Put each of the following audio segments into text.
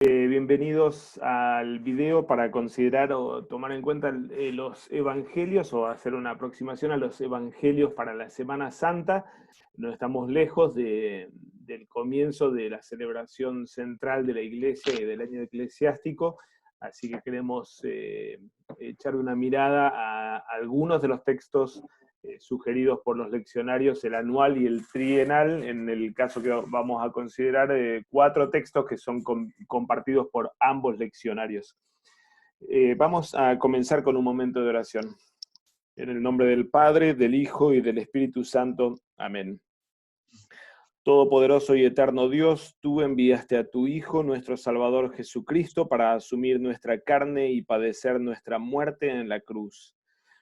Bienvenidos al video para considerar o tomar en cuenta los evangelios o hacer una aproximación a los evangelios para la Semana Santa. No estamos lejos del comienzo de la celebración central de la Iglesia y del año eclesiástico, así que queremos echar una mirada a algunos de los textos sugeridos por los leccionarios, el anual y el trienal. En el caso que vamos a considerar 4 textos que son compartidos por ambos leccionarios. Vamos a comenzar con un momento de oración. En el nombre del Padre, del Hijo y del Espíritu Santo. Amén. Todopoderoso y eterno Dios, tú enviaste a tu Hijo, nuestro Salvador Jesucristo, para asumir nuestra carne y padecer nuestra muerte en la cruz.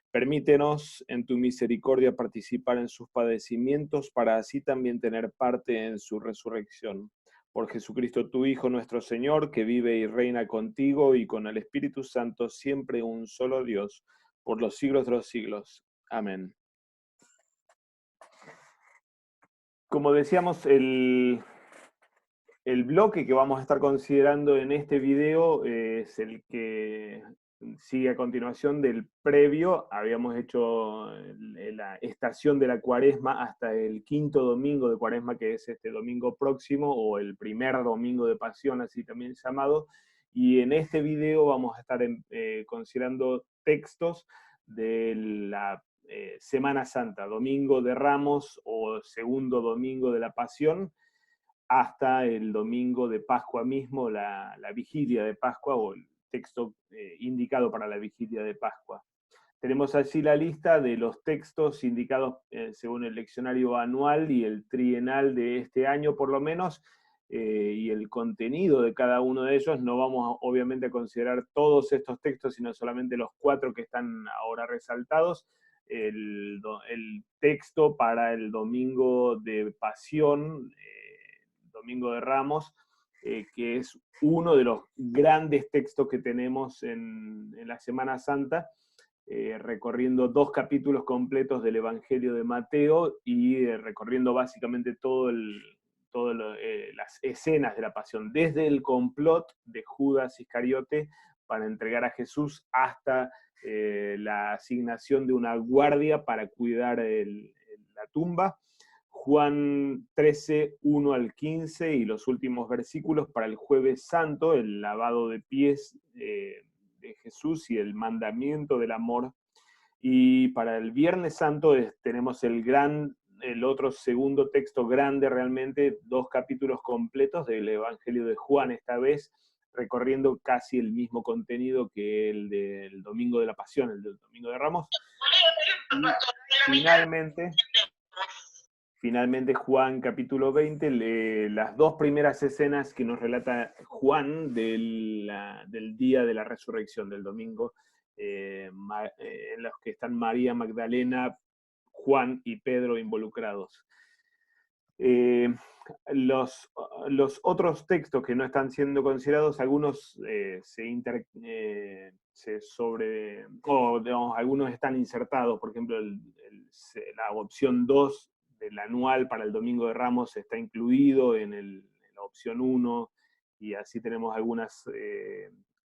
Permítenos, en tu misericordia, participar en sus padecimientos, para así también tener parte en su resurrección. Por Jesucristo tu Hijo, nuestro Señor, que vive y reina contigo y con el Espíritu Santo, siempre un solo Dios, por los siglos de los siglos. Amén. Como decíamos, el bloque que vamos a estar considerando en este video es el que sigue a continuación del previo. Habíamos hecho la estación de la Cuaresma hasta el 5.º domingo de Cuaresma, que es este domingo próximo, o el primer domingo de Pasión, así también llamado. Y en este video vamos a estar considerando textos de la Semana Santa, Domingo de Ramos o segundo domingo de la Pasión, hasta el domingo de Pascua mismo, la vigilia de Pascua, o el texto indicado para la vigilia de Pascua. Tenemos allí la lista de los textos indicados según el leccionario anual y el trienal de este año, por lo menos, y el contenido de cada uno de ellos. No vamos obviamente a considerar todos estos textos, sino solamente los 4 que están ahora resaltados. El texto para el domingo de Pasión, Domingo de Ramos, que es uno de los grandes textos que tenemos en la Semana Santa, recorriendo 2 capítulos completos del Evangelio de Mateo y recorriendo básicamente las escenas de la pasión, desde el complot de Judas Iscariote para entregar a Jesús hasta la asignación de una guardia para cuidar la tumba. Juan 13, 1 al 15 y los últimos versículos para el Jueves Santo, el lavado de pies de Jesús y el mandamiento del amor. Y para el Viernes Santo tenemos el otro segundo texto grande realmente, 2 capítulos completos del Evangelio de Juan, esta vez recorriendo casi el mismo contenido que el del Domingo de la Pasión, el del Domingo de Ramos. Y finalmente Juan capítulo 20, las 2 primeras escenas que nos relata Juan del día de la resurrección, del domingo, en los que están María Magdalena, Juan y Pedro involucrados. Los otros textos que no están siendo considerados, algunos algunos están insertados. Por ejemplo, la opción 2 del anual para el Domingo de Ramos está incluido en la opción 1, y así tenemos algunas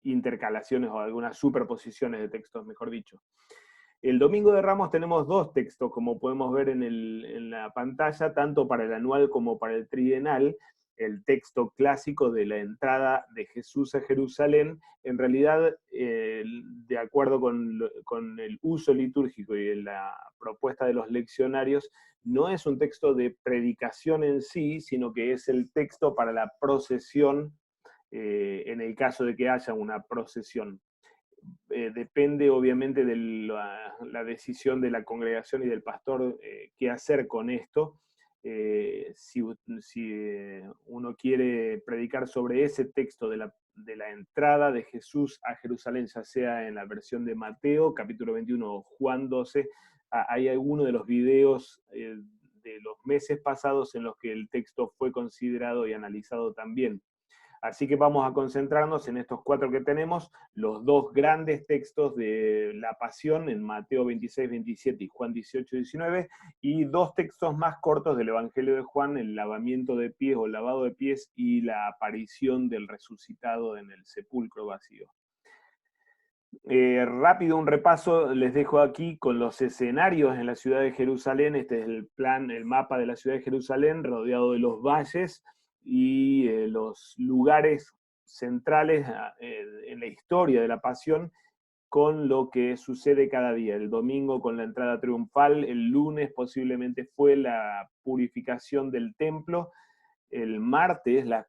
intercalaciones o algunas superposiciones de textos, mejor dicho. El Domingo de Ramos tenemos 2 textos, como podemos ver en la pantalla, tanto para el anual como para el trienal. El texto clásico de la entrada de Jesús a Jerusalén, en realidad, de acuerdo con el uso litúrgico y la propuesta de los leccionarios, no es un texto de predicación en sí, sino que es el texto para la procesión, en el caso de que haya una procesión. Depende obviamente de la decisión de la congregación y del pastor qué hacer con esto. Si uno quiere predicar sobre ese texto de la entrada de Jesús a Jerusalén, ya sea en la versión de Mateo, capítulo 21, o Juan 12, hay algunos de los videos de los meses pasados en los que el texto fue considerado y analizado también. Así que vamos a concentrarnos en estos 4 que tenemos, los 2 grandes textos de la Pasión, en Mateo 26, 27 y Juan 18, 19, y 2 textos más cortos del Evangelio de Juan, el lavamiento de pies o lavado de pies y la aparición del resucitado en el sepulcro vacío. Rápido un repaso les dejo aquí con los escenarios en la ciudad de Jerusalén. Este es el plan, el mapa de la ciudad de Jerusalén, rodeado de los valles y los lugares centrales en la historia de la Pasión, con lo que sucede cada día. El domingo con la entrada triunfal, el lunes posiblemente fue la purificación del templo, el martes la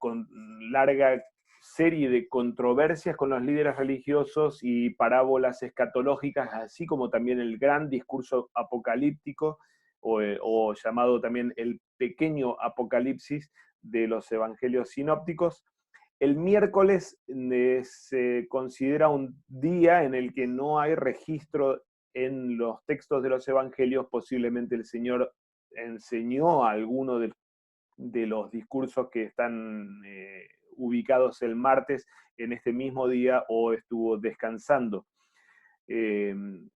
larga serie de controversias con los líderes religiosos y parábolas escatológicas, así como también el gran discurso apocalíptico, o llamado también el pequeño apocalipsis de los evangelios sinópticos. El miércoles se considera un día en el que no hay registro en los textos de los evangelios. Posiblemente el Señor enseñó a alguno de los discursos que están ubicados el martes en este mismo día, o estuvo descansando. El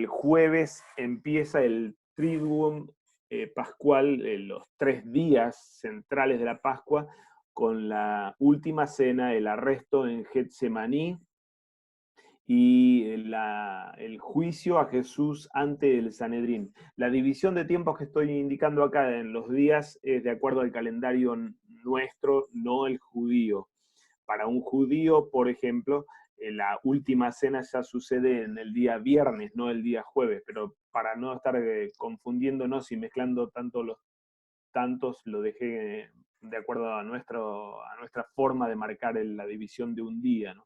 jueves empieza el Triduum Pascual, los 3 días centrales de la Pascua, con la última cena, el arresto en Getsemaní y el juicio a Jesús ante el Sanedrín. La división de tiempos que estoy indicando acá en los días es de acuerdo al calendario nuestro, no el judío. Para un judío, por ejemplo, la última cena ya sucede en el día viernes, no el día jueves, pero para no estar confundiéndonos y mezclando tantos, lo dejé de acuerdo a nuestra forma de marcar la división de un día, ¿no?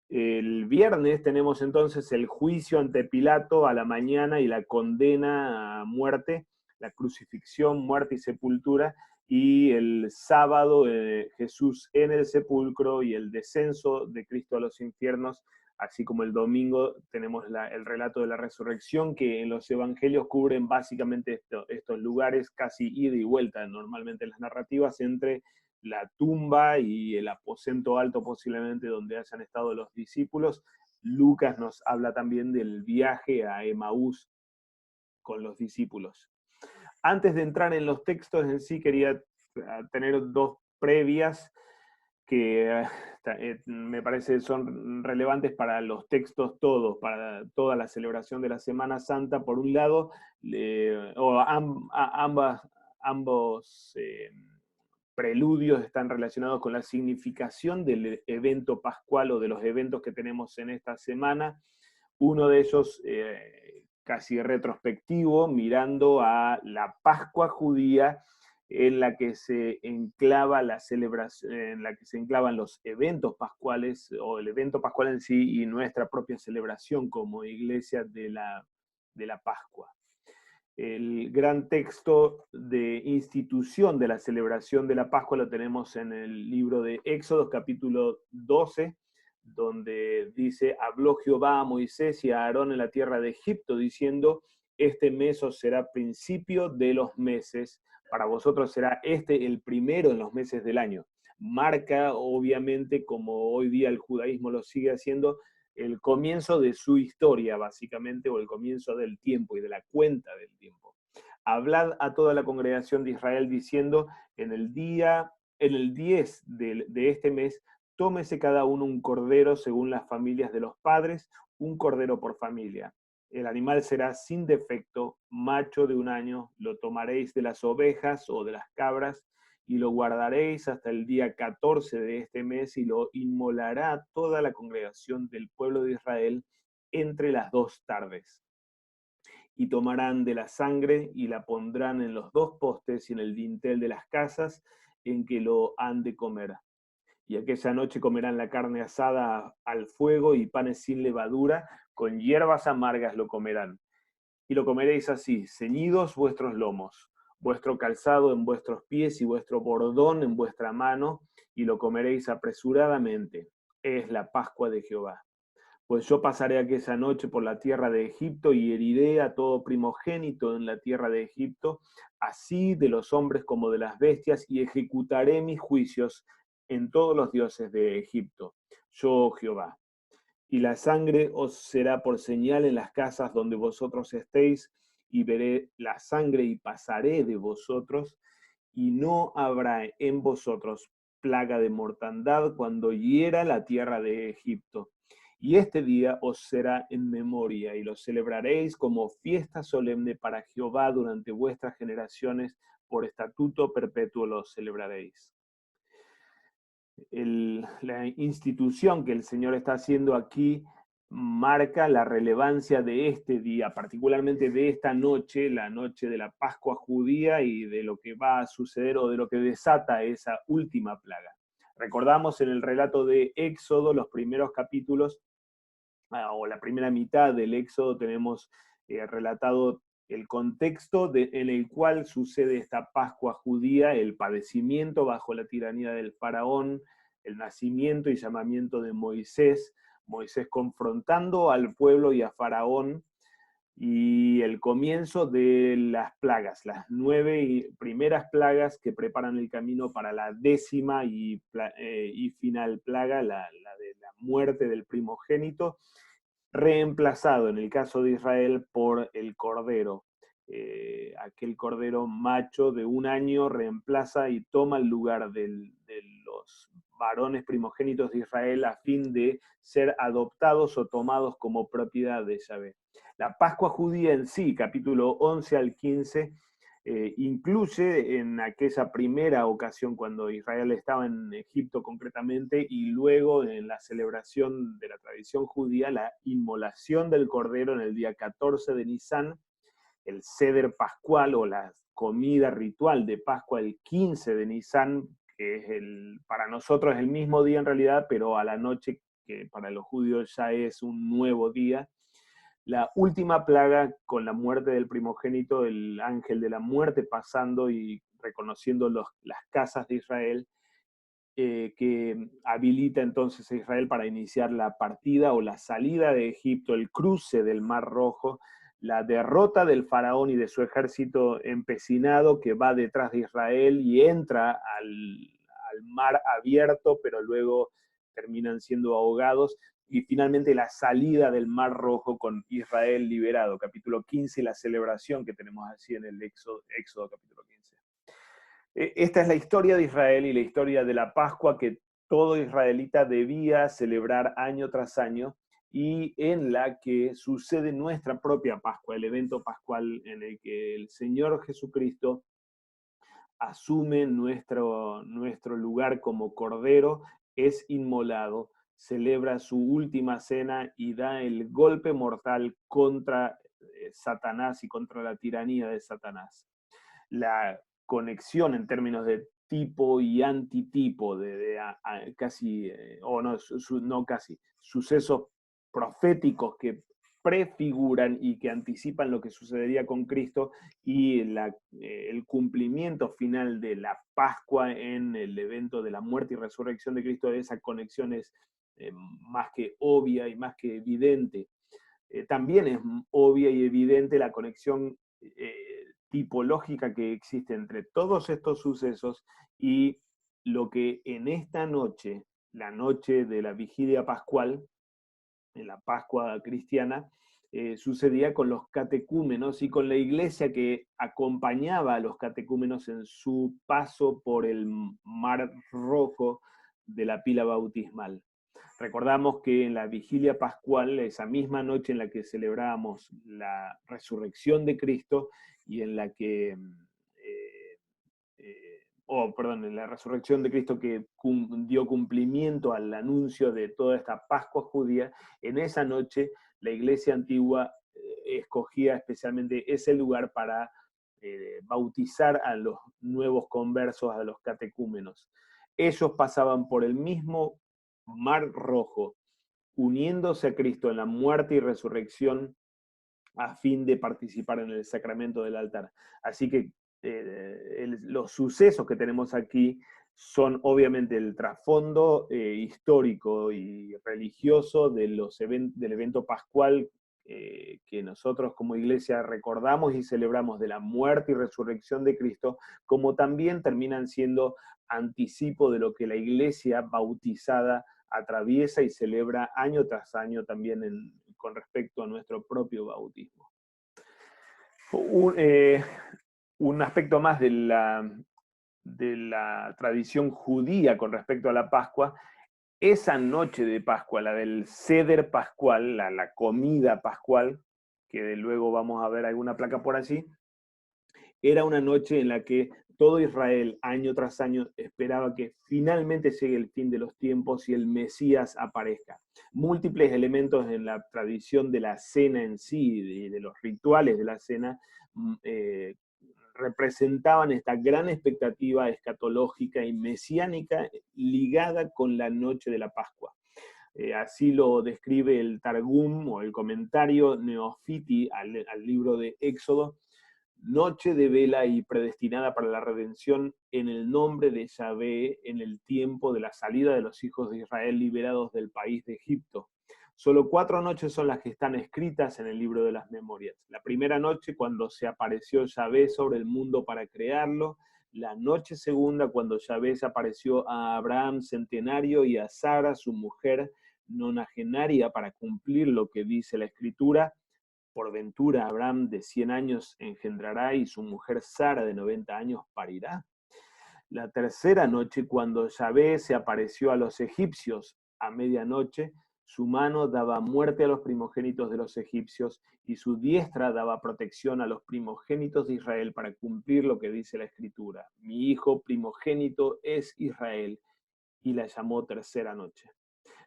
El viernes tenemos entonces el juicio ante Pilato a la mañana y la condena a muerte, la crucifixión, muerte y sepultura, y el sábado Jesús en el sepulcro y el descenso de Cristo a los infiernos, así como el domingo tenemos el relato de la resurrección, que en los evangelios cubren básicamente estos lugares, casi ida y vuelta normalmente en las narrativas, entre la tumba y el aposento alto posiblemente donde hayan estado los discípulos. Lucas nos habla también del viaje a Emaús con los discípulos. Antes de entrar en los textos en sí, quería tener 2 previas que me parece son relevantes para los textos todos, para toda la celebración de la Semana Santa. Por un lado, ambos preludios están relacionados con la significación del evento pascual o de los eventos que tenemos en esta semana. Uno de ellos casi retrospectivo, mirando a la Pascua judía, en la que se enclava la celebración, en la que se enclavan los eventos pascuales, o el evento pascual en sí, y nuestra propia celebración como iglesia de la Pascua. El gran texto de institución de la celebración de la Pascua lo tenemos en el libro de Éxodo, capítulo 12, donde dice: habló Jehová a Moisés y a Aarón en la tierra de Egipto, diciendo: este mes os será principio de los meses, para vosotros será este el primero en los meses del año. Marca, obviamente, como hoy día el judaísmo lo sigue haciendo, el comienzo de su historia, básicamente, o el comienzo del tiempo y de la cuenta del tiempo. Hablad a toda la congregación de Israel diciendo: en el 10 de este mes, tómese cada uno un cordero según las familias de los padres, un cordero por familia. El animal será sin defecto, macho de 1 año, lo tomaréis de las ovejas o de las cabras, y lo guardaréis hasta el día 14 de este mes, y lo inmolará toda la congregación del pueblo de Israel entre las 2 tardes. Y tomarán de la sangre y la pondrán en los 2 postes y en el dintel de las casas en que lo han de comer. Y aquella noche comerán la carne asada al fuego y panes sin levadura, con hierbas amargas lo comerán. Y lo comeréis así: ceñidos vuestros lomos, vuestro calzado en vuestros pies y vuestro bordón en vuestra mano, y lo comeréis apresuradamente. Es la Pascua de Jehová. Pues yo pasaré aquella noche por la tierra de Egipto y heriré a todo primogénito en la tierra de Egipto, así de los hombres como de las bestias, y ejecutaré mis juicios en todos los dioses de Egipto. Yo, Jehová. Y la sangre os será por señal en las casas donde vosotros estéis, y veré la sangre y pasaré de vosotros, y no habrá en vosotros plaga de mortandad cuando hiera la tierra de Egipto. Y este día os será en memoria, y lo celebraréis como fiesta solemne para Jehová durante vuestras generaciones, por estatuto perpetuo lo celebraréis. La institución que el Señor está haciendo aquí marca la relevancia de este día, particularmente de esta noche, la noche de la Pascua judía, y de lo que va a suceder o de lo que desata esa última plaga. Recordamos en el relato de Éxodo, los primeros capítulos, o la primera mitad del Éxodo, tenemos relatado el contexto en el cual sucede esta Pascua judía, el padecimiento bajo la tiranía del faraón, el nacimiento y llamamiento de Moisés, Moisés confrontando al pueblo y a Faraón, y el comienzo de las plagas, las 9 primeras plagas que preparan el camino para la 10ª y final plaga, la de la muerte del primogénito, reemplazado en el caso de Israel por el cordero. Aquel cordero macho de 1 año reemplaza y toma el lugar de los varones primogénitos de Israel a fin de ser adoptados o tomados como propiedad de Yahvé. La Pascua judía en sí, capítulo 11 al 15, incluye en aquella primera ocasión cuando Israel estaba en Egipto concretamente, y luego en la celebración de la tradición judía, la inmolación del cordero en el día 14 de Nisán, el Seder pascual o la comida ritual de Pascua el 15 de Nisán, que es para nosotros es el mismo día en realidad, pero a la noche, que para los judíos ya es un nuevo día. La última plaga con la muerte del primogénito, el ángel de la muerte pasando y reconociendo las casas de Israel, que habilita entonces a Israel para iniciar la partida o la salida de Egipto, el cruce del Mar Rojo, la derrota del faraón y de su ejército empecinado que va detrás de Israel y entra al mar abierto, pero luego terminan siendo ahogados, y finalmente la salida del Mar Rojo con Israel liberado, capítulo 15, y la celebración que tenemos así en el Éxodo capítulo 15. Esta es la historia de Israel y la historia de la Pascua que todo israelita debía celebrar año tras año, y en la que sucede nuestra propia Pascua, el evento pascual en el que el Señor Jesucristo asume nuestro lugar como cordero, es inmolado, celebra su última cena y da el golpe mortal contra Satanás y contra la tiranía de Satanás. La conexión en términos de tipo y antitipo, casi, o no, no casi, sucesos proféticos que prefiguran y que anticipan lo que sucedería con Cristo, y el cumplimiento final de la Pascua en el evento de la muerte y resurrección de Cristo. Esa conexión es más que obvia y más que evidente. También es obvia y evidente la conexión tipológica que existe entre todos estos sucesos y lo que en esta noche, la noche de la vigilia pascual, en la Pascua cristiana, sucedía con los catecúmenos y con la iglesia que acompañaba a los catecúmenos en su paso por el Mar Rojo de la pila bautismal. Recordamos que en la vigilia pascual, esa misma noche en la que celebrábamos la resurrección de Cristo y en la que, en la resurrección de Cristo que dio cumplimiento al anuncio de toda esta Pascua judía, en esa noche la iglesia antigua escogía especialmente ese lugar para bautizar a los nuevos conversos, a los catecúmenos. Ellos pasaban por el mismo Mar Rojo, uniéndose a Cristo en la muerte y resurrección a fin de participar en el sacramento del altar. Así que los sucesos que tenemos aquí son obviamente el trasfondo histórico y religioso del evento pascual que nosotros como iglesia recordamos y celebramos de la muerte y resurrección de Cristo, como también terminan siendo anticipo de lo que la iglesia bautizada atraviesa y celebra año tras año también con respecto a nuestro propio bautismo. Un aspecto más de la tradición judía con respecto a la Pascua, esa noche de Pascua, la del Seder Pascual, la comida pascual, que luego vamos a ver alguna placa por allí, era una noche en la que todo Israel, año tras año, esperaba que finalmente llegue el fin de los tiempos y el Mesías aparezca. Múltiples elementos en la tradición de la cena en sí, de los rituales de la cena, representaban esta gran expectativa escatológica y mesiánica ligada con la noche de la Pascua. Así lo describe el Targum o el comentario Neofiti al libro de Éxodo: noche de vela y predestinada para la redención en el nombre de Yahvé en el tiempo de la salida de los hijos de Israel liberados del país de Egipto. Solo 4 noches son las que están escritas en el libro de las memorias. La primera noche, cuando se apareció Yahvé sobre el mundo para crearlo. La noche segunda, cuando Yahvé se apareció a Abraham centenario y a Sara, su mujer nonagenaria, para cumplir lo que dice la Escritura: por ventura Abraham de 100 años engendrará y su mujer Sara de 90 años parirá. La tercera noche, cuando Yahvé se apareció a los egipcios a medianoche, su mano daba muerte a los primogénitos de los egipcios y su diestra daba protección a los primogénitos de Israel, para cumplir lo que dice la Escritura: mi hijo primogénito es Israel, y la llamó tercera noche.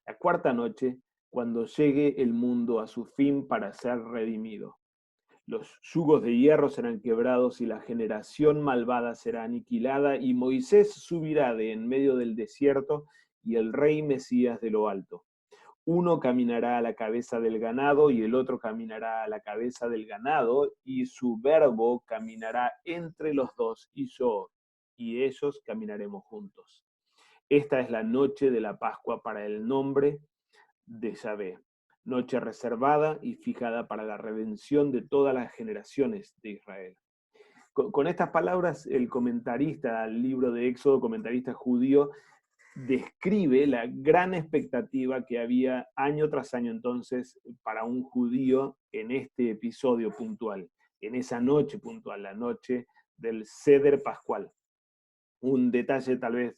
La cuarta noche, cuando llegue el mundo a su fin para ser redimido. Los yugos de hierro serán quebrados y la generación malvada será aniquilada, y Moisés subirá de en medio del desierto y el rey Mesías de lo alto. Uno caminará a la cabeza del ganado y el otro caminará a la cabeza del ganado, y su verbo caminará entre los dos, y yo y ellos caminaremos juntos. Esta es la noche de la Pascua para el nombre de Yahvé, noche reservada y fijada para la redención de todas las generaciones de Israel. Con estas palabras, el comentarista al libro de Éxodo, comentarista judío, describe la gran expectativa que había año tras año entonces para un judío en este episodio puntual, en esa noche puntual, la noche del Seder Pascual. Un detalle tal vez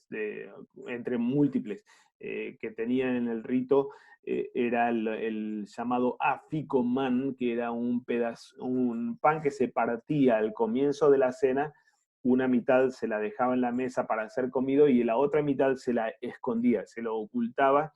entre múltiples que tenían en el rito era el llamado aficoman, que era un pan que se partía al comienzo de la cena. Una mitad se la dejaba en la mesa para ser comido y la otra mitad se la escondía, se lo ocultaba,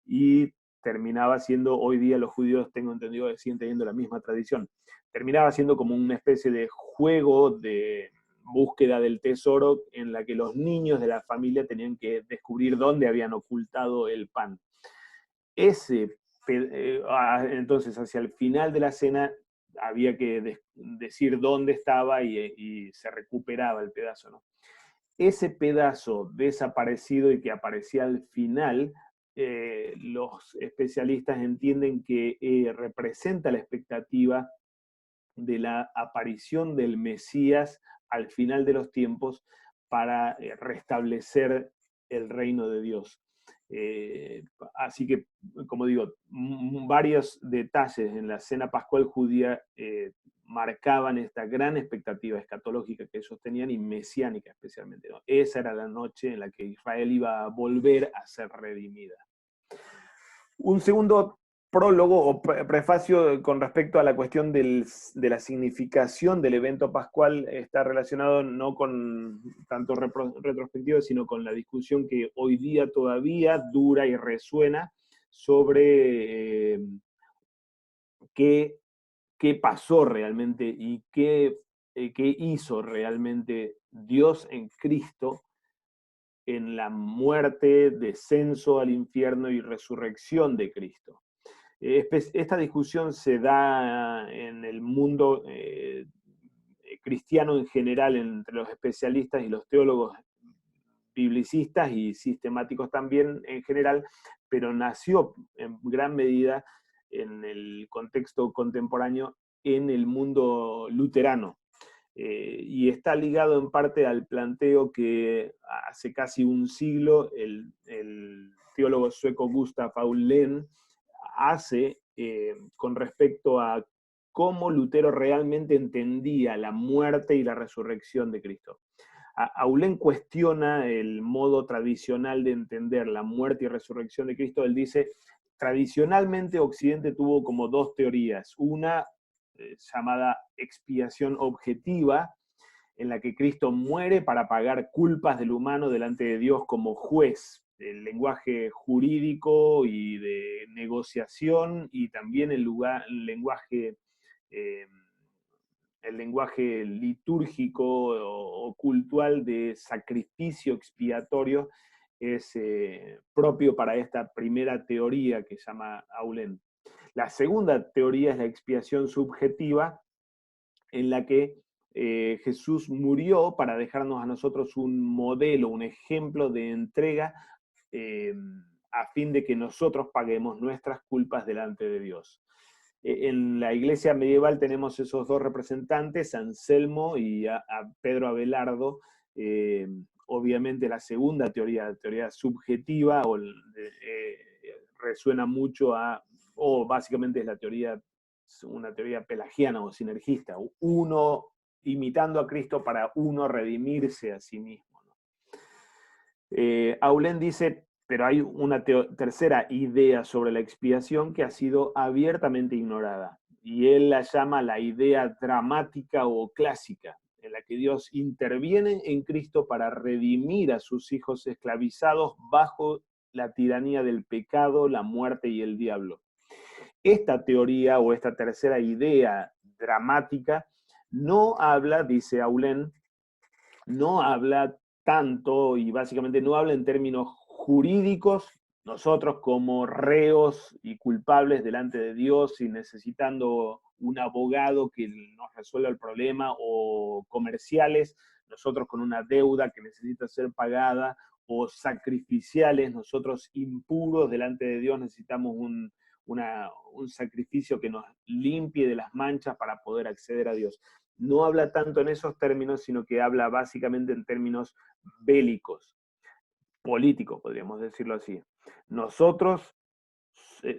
y terminaba siendo, hoy día los judíos, tengo entendido, que siguen teniendo la misma tradición, terminaba siendo como una especie de juego de búsqueda del tesoro, en la que los niños de la familia tenían que descubrir dónde habían ocultado el pan. Entonces, hacia el final de la cena, había que decir dónde estaba y se recuperaba el pedazo, ¿no? Ese pedazo desaparecido y que aparecía al final, los especialistas entienden que representa la expectativa de la aparición del Mesías al final de los tiempos para restablecer el reino de Dios. Así que, como digo, varios detalles en la cena pascual judía marcaban esta gran expectativa escatológica que ellos tenían, y mesiánica especialmente, ¿no? Esa era la noche en la que Israel iba a volver a ser redimida. Un segundo prólogo o prefacio con respecto a la cuestión de la significación del evento pascual está relacionado no con tanto retrospectivo, sino con la discusión que hoy día todavía dura y resuena sobre qué pasó realmente y qué hizo realmente Dios en Cristo en la muerte, descenso al infierno y resurrección de Cristo. Esta discusión se da en el mundo cristiano en general, entre los especialistas y los teólogos biblicistas y sistemáticos también en general, pero nació en gran medida en el contexto contemporáneo en el mundo luterano. Y está ligado en parte al planteo que hace casi un siglo el teólogo sueco Gustav Aulén hace con respecto a cómo Lutero realmente entendía la muerte y la resurrección de Cristo. Aulén cuestiona el modo tradicional de entender la muerte y resurrección de Cristo. Él dice, tradicionalmente Occidente tuvo como dos teorías. Una llamada expiación objetiva, en la que Cristo muere para pagar culpas del humano delante de Dios como juez. El lenguaje jurídico y de negociación, y también el eh, lenguaje litúrgico o cultual de sacrificio expiatorio es propio para esta primera teoría que llama Aulén. La segunda teoría es la expiación subjetiva, en la que Jesús murió para dejarnos a nosotros un modelo, un ejemplo de entrega eh, a fin de que nosotros paguemos nuestras culpas delante de Dios. En la iglesia medieval tenemos esos dos representantes, Anselmo y a Pedro Abelardo. Obviamente la segunda teoría, teoría subjetiva, resuena mucho o básicamente es una teoría pelagiana o sinergista, uno imitando a Cristo para uno redimirse a sí mismo, ¿no? Aulén dice, pero hay una tercera idea sobre la expiación que ha sido abiertamente ignorada, y él la llama la idea dramática o clásica, en la que Dios interviene en Cristo para redimir a sus hijos esclavizados bajo la tiranía del pecado, la muerte y el diablo. Esta teoría o esta tercera idea dramática no habla, dice Aulén, no habla tanto y básicamente no habla en términos jurídicos, nosotros como reos y culpables delante de Dios y necesitando un abogado que nos resuelva el problema, o comerciales, nosotros con una deuda que necesita ser pagada, o sacrificiales, nosotros impuros delante de Dios necesitamos un sacrificio que nos limpie de las manchas para poder acceder a Dios. No habla tanto en esos términos, sino que habla básicamente en términos bélicos, políticos, podríamos decirlo así. Nosotros,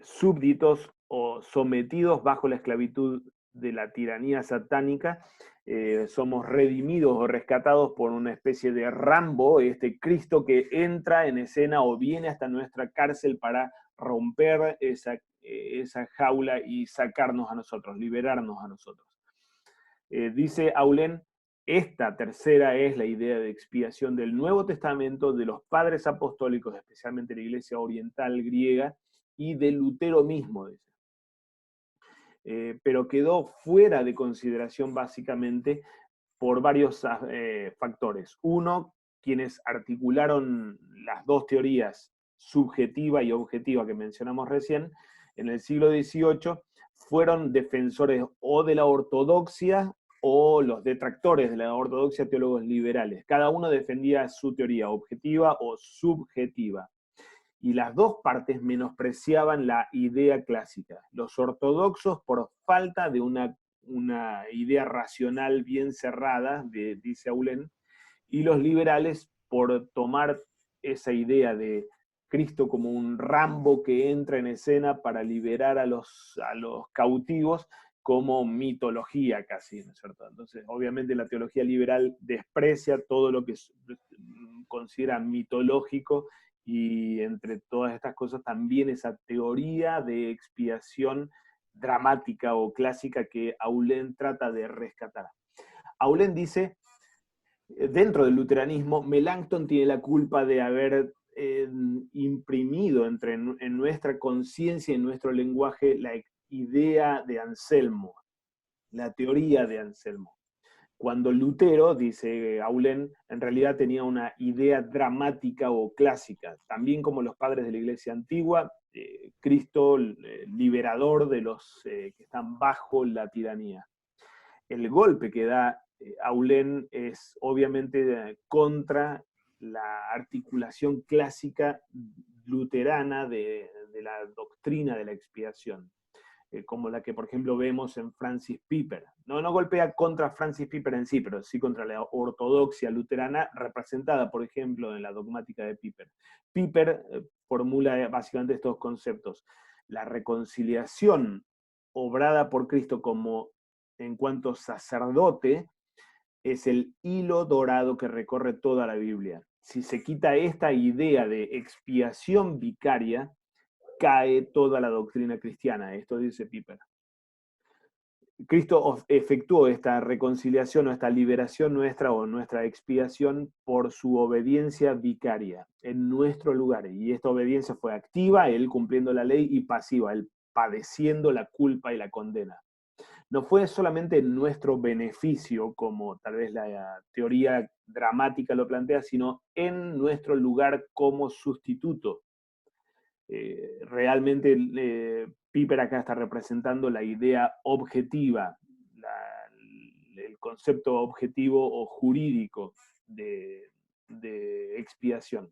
súbditos o sometidos bajo la esclavitud de la tiranía satánica, somos redimidos o rescatados por una especie de Rambo, este Cristo que entra en escena o viene hasta nuestra cárcel para romper esa jaula y sacarnos a nosotros, liberarnos a nosotros. Dice Aulén, esta tercera es la idea de expiación del Nuevo Testamento, de los padres apostólicos, especialmente la Iglesia Oriental griega, y de Lutero mismo, dice. Pero quedó fuera de consideración básicamente por varios factores. Uno, quienes articularon las dos teorías, subjetiva y objetiva, que mencionamos recién, en el siglo XVIII, fueron defensores o de la ortodoxia o los detractores de la ortodoxia, teólogos liberales. Cada uno defendía su teoría, objetiva o subjetiva. Y las dos partes menospreciaban la idea clásica. Los ortodoxos por falta de una idea racional bien cerrada, dice Aulén, y los liberales por tomar esa idea de Cristo como un Rambo que entra en escena para liberar a los cautivos como mitología casi, ¿no es cierto? Entonces, obviamente la teología liberal desprecia todo lo que considera mitológico, y entre todas estas cosas también esa teoría de expiación dramática o clásica que Aulén trata de rescatar. Aulén dice, dentro del luteranismo, Melanchthon tiene la culpa de haber imprimido en nuestra conciencia y en nuestro lenguaje la idea de Anselmo, la teoría de Anselmo. Cuando Lutero, dice Aulén, en realidad tenía una idea dramática o clásica, también como los padres de la Iglesia antigua, Cristo liberador de los que están bajo la tiranía. El golpe que da Aulén es obviamente contra la articulación clásica luterana de la doctrina de la expiación. como la que, por ejemplo, vemos en Francis Piper. No golpea contra Francis Piper en sí, pero sí contra la ortodoxia luterana, representada, por ejemplo, en la dogmática de Piper. Piper formula básicamente estos conceptos. La reconciliación obrada por Cristo como en cuanto sacerdote es el hilo dorado que recorre toda la Biblia. Si se quita esta idea de expiación vicaria, cae toda la doctrina cristiana. Esto dice Piper. Cristo efectuó esta reconciliación o esta liberación nuestra o nuestra expiación por su obediencia vicaria en nuestro lugar. Y esta obediencia fue activa, él cumpliendo la ley, y pasiva, él padeciendo la culpa y la condena. No fue solamente en nuestro beneficio, como tal vez la teoría dramática lo plantea, sino en nuestro lugar como sustituto. Realmente Piper acá está representando la idea objetiva, el concepto objetivo o jurídico de expiación.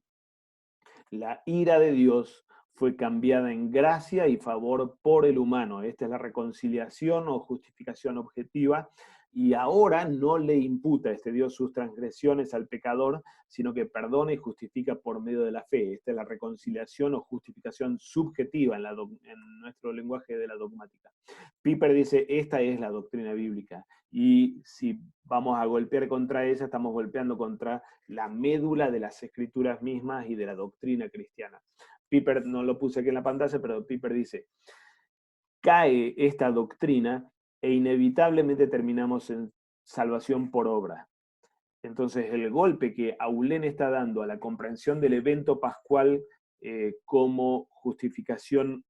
La ira de Dios fue cambiada en gracia y favor por el humano. Esta es la reconciliación o justificación objetiva. Y ahora no le imputa este Dios sus transgresiones al pecador, sino que perdona y justifica por medio de la fe. Esta es la reconciliación o justificación subjetiva en nuestro lenguaje de la dogmática. Piper dice, esta es la doctrina bíblica. Y si vamos a golpear contra ella, estamos golpeando contra la médula de las escrituras mismas y de la doctrina cristiana. Piper, no lo puse aquí en la pantalla, pero Piper dice, cae esta doctrina e inevitablemente terminamos en salvación por obra. Entonces el golpe que Aulén está dando a la comprensión del evento pascual como justificación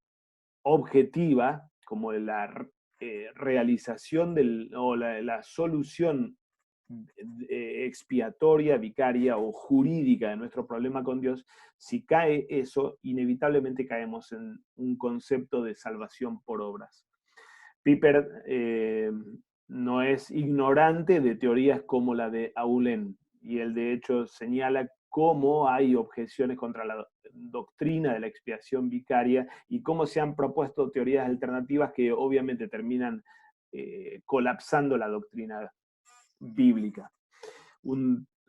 objetiva, como la realización o la solución expiatoria, vicaria o jurídica de nuestro problema con Dios, si cae eso, inevitablemente caemos en un concepto de salvación por obras. Piper no es ignorante de teorías como la de Aulén, y él de hecho señala cómo hay objeciones contra la doctrina de la expiación vicaria y cómo se han propuesto teorías alternativas que obviamente terminan colapsando la doctrina bíblica.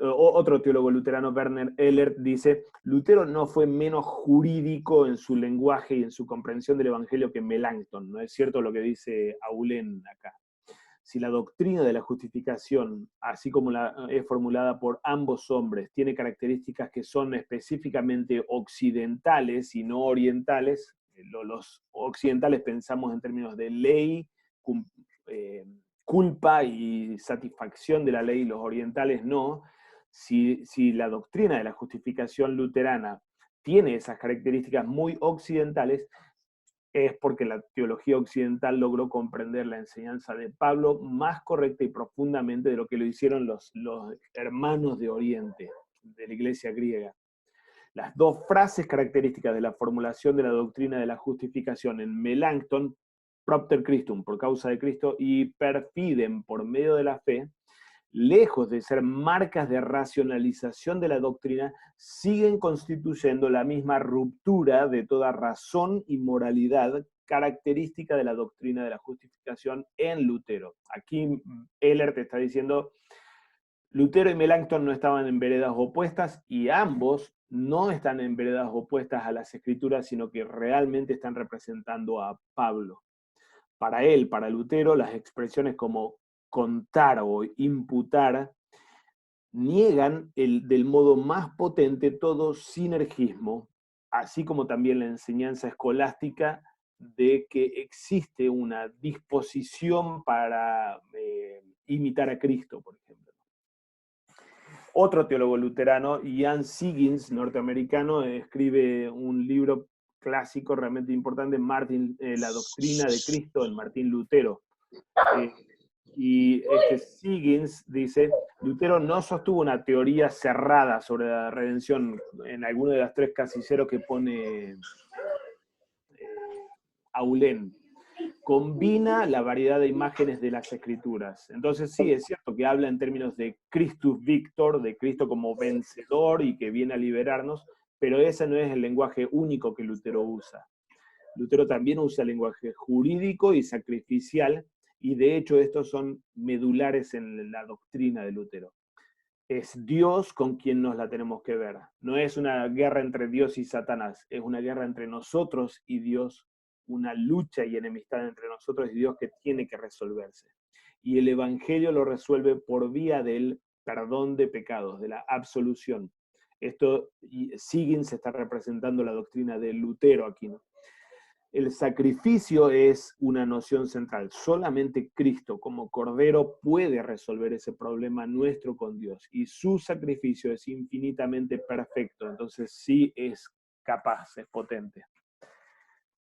Otro teólogo luterano, Werner Elert, dice, Lutero no fue menos jurídico en su lenguaje y en su comprensión del Evangelio que Melanchthon. No es cierto lo que dice Aulén acá. Si la doctrina de la justificación, así como es formulada por ambos hombres, tiene características que son específicamente occidentales y no orientales, los occidentales pensamos en términos de ley, culpa y satisfacción de la ley, los orientales no. Si la doctrina de la justificación luterana tiene esas características muy occidentales, es porque la teología occidental logró comprender la enseñanza de Pablo más correcta y profundamente de lo que lo hicieron los hermanos de Oriente, de la iglesia griega. Las dos frases características de la formulación de la doctrina de la justificación en Melanchthon, propter Christum, por causa de Cristo, y per fidem, por medio de la fe, lejos de ser marcas de racionalización de la doctrina, siguen constituyendo la misma ruptura de toda razón y moralidad característica de la doctrina de la justificación en Lutero. Aquí Elert está diciendo, Lutero y Melanchthon no estaban en veredas opuestas y ambos no están en veredas opuestas a las escrituras, sino que realmente están representando a Pablo. Para él, para Lutero, las expresiones como contar o imputar niegan del modo más potente todo sinergismo, así como también la enseñanza escolástica de que existe una disposición para imitar a Cristo, por ejemplo. Otro teólogo luterano, Jan Siggins, norteamericano, escribe un libro clásico realmente importante, La doctrina de Cristo, en Martín Lutero. Y Siggins dice, Lutero no sostuvo una teoría cerrada sobre la redención en alguno de las tres casilleros que pone Aulén. Combina la variedad de imágenes de las escrituras. Entonces sí, es cierto que habla en términos de Christus Victor, de Cristo como vencedor y que viene a liberarnos, pero ese no es el lenguaje único que Lutero usa. Lutero también usa lenguaje jurídico y sacrificial, y de hecho estos son medulares en la doctrina de Lutero. Es Dios con quien nos la tenemos que ver. No es una guerra entre Dios y Satanás, es una guerra entre nosotros y Dios, una lucha y enemistad entre nosotros y Dios que tiene que resolverse. Y el Evangelio lo resuelve por vía del perdón de pecados, de la absolución. Esto, Siggins está representando la doctrina de Lutero aquí, ¿no? El sacrificio es una noción central. Solamente Cristo como Cordero puede resolver ese problema nuestro con Dios. Y su sacrificio es infinitamente perfecto. Entonces sí es capaz, es potente.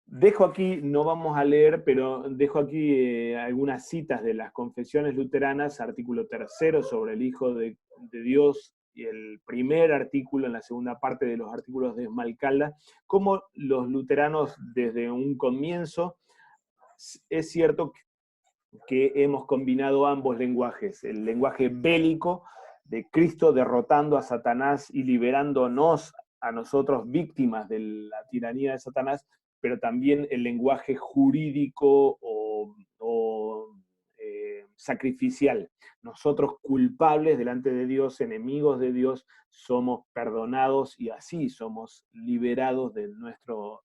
Dejo aquí, no vamos a leer, pero dejo aquí algunas citas de las confesiones luteranas, artículo 3 sobre el Hijo de Dios, y el primer artículo en la segunda parte de los artículos de Esmalcalda, como los luteranos desde un comienzo, es cierto que hemos combinado ambos lenguajes, el lenguaje bélico de Cristo derrotando a Satanás y liberándonos a nosotros víctimas de la tiranía de Satanás, pero también el lenguaje jurídico o sacrificial. Nosotros culpables delante de Dios, enemigos de Dios, somos perdonados y así somos liberados de nuestro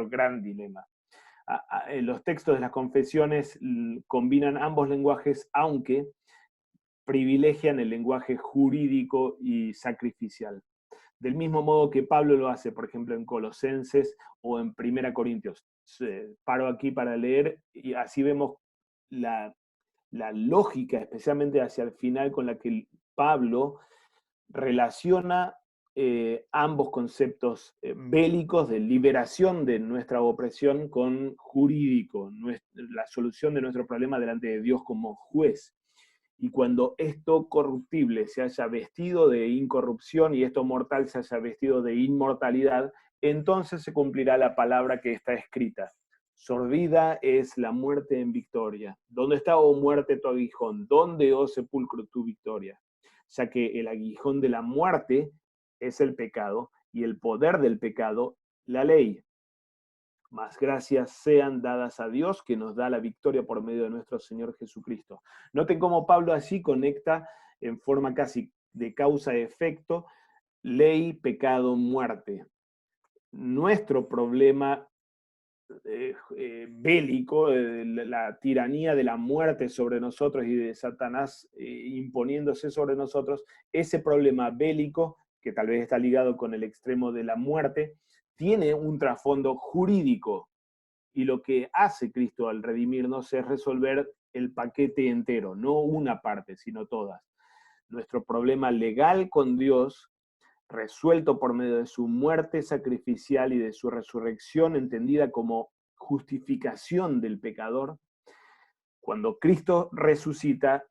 gran dilema. Los textos de las confesiones combinan ambos lenguajes, aunque privilegian el lenguaje jurídico y sacrificial. Del mismo modo que Pablo lo hace, por ejemplo, en Colosenses o en 1 Corintios. Paro aquí para leer y así vemos la lógica, especialmente hacia el final, con la que Pablo relaciona ambos conceptos bélicos de liberación de nuestra opresión con jurídico, la solución de nuestro problema delante de Dios como juez. Y cuando esto corruptible se haya vestido de incorrupción y esto mortal se haya vestido de inmortalidad, entonces se cumplirá la palabra que está escrita. Sorbida es la muerte en victoria. ¿Dónde está, oh muerte, tu aguijón? ¿Dónde, oh sepulcro, tu victoria? Ya que el aguijón de la muerte es el pecado y el poder del pecado, la ley. Mas gracias sean dadas a Dios que nos da la victoria por medio de nuestro Señor Jesucristo. Noten cómo Pablo así conecta en forma casi de causa-efecto ley, pecado, muerte. Nuestro problema bélico, la tiranía de la muerte sobre nosotros y de Satanás imponiéndose sobre nosotros, ese problema bélico, que tal vez está ligado con el extremo de la muerte, tiene un trasfondo jurídico. Y lo que hace Cristo al redimirnos es resolver el paquete entero, no una parte, sino todas. Nuestro problema legal con Dios, resuelto por medio de su muerte sacrificial y de su resurrección, entendida como justificación del pecador. Cuando Cristo resucita,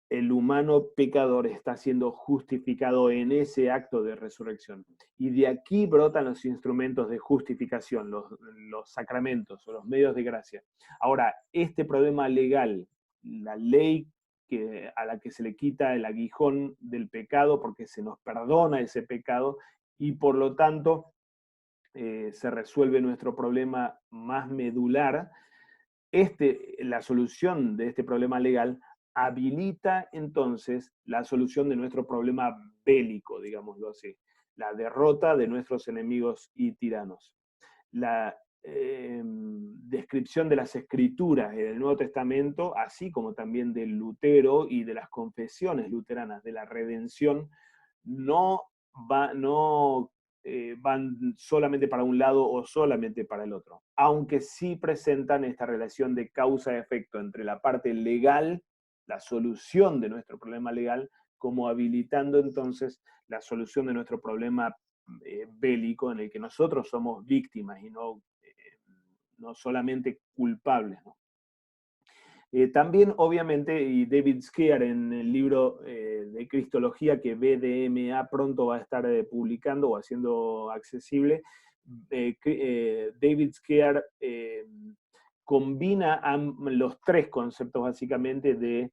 el humano pecador está siendo justificado en ese acto de resurrección. Y de aquí brotan los instrumentos de justificación, los sacramentos o los medios de gracia. Ahora, este problema legal, la ley a la que se le quita el aguijón del pecado porque se nos perdona ese pecado y por lo tanto se resuelve nuestro problema más medular, la solución de este problema legal habilita entonces la solución de nuestro problema bélico, digámoslo así, la derrota de nuestros enemigos y tiranos. La descripción de las escrituras en el Nuevo Testamento, así como también de Lutero y de las confesiones luteranas de la redención, no van solamente para un lado o solamente para el otro, aunque sí presentan esta relación de causa-efecto entre la parte legal, la solución de nuestro problema legal, como habilitando entonces la solución de nuestro problema bélico en el que nosotros somos víctimas y no solamente culpables, ¿no? También, obviamente, y David Skear en el libro de Cristología que BDMA pronto va a estar publicando o haciendo accesible, David Skear combina los tres conceptos básicamente de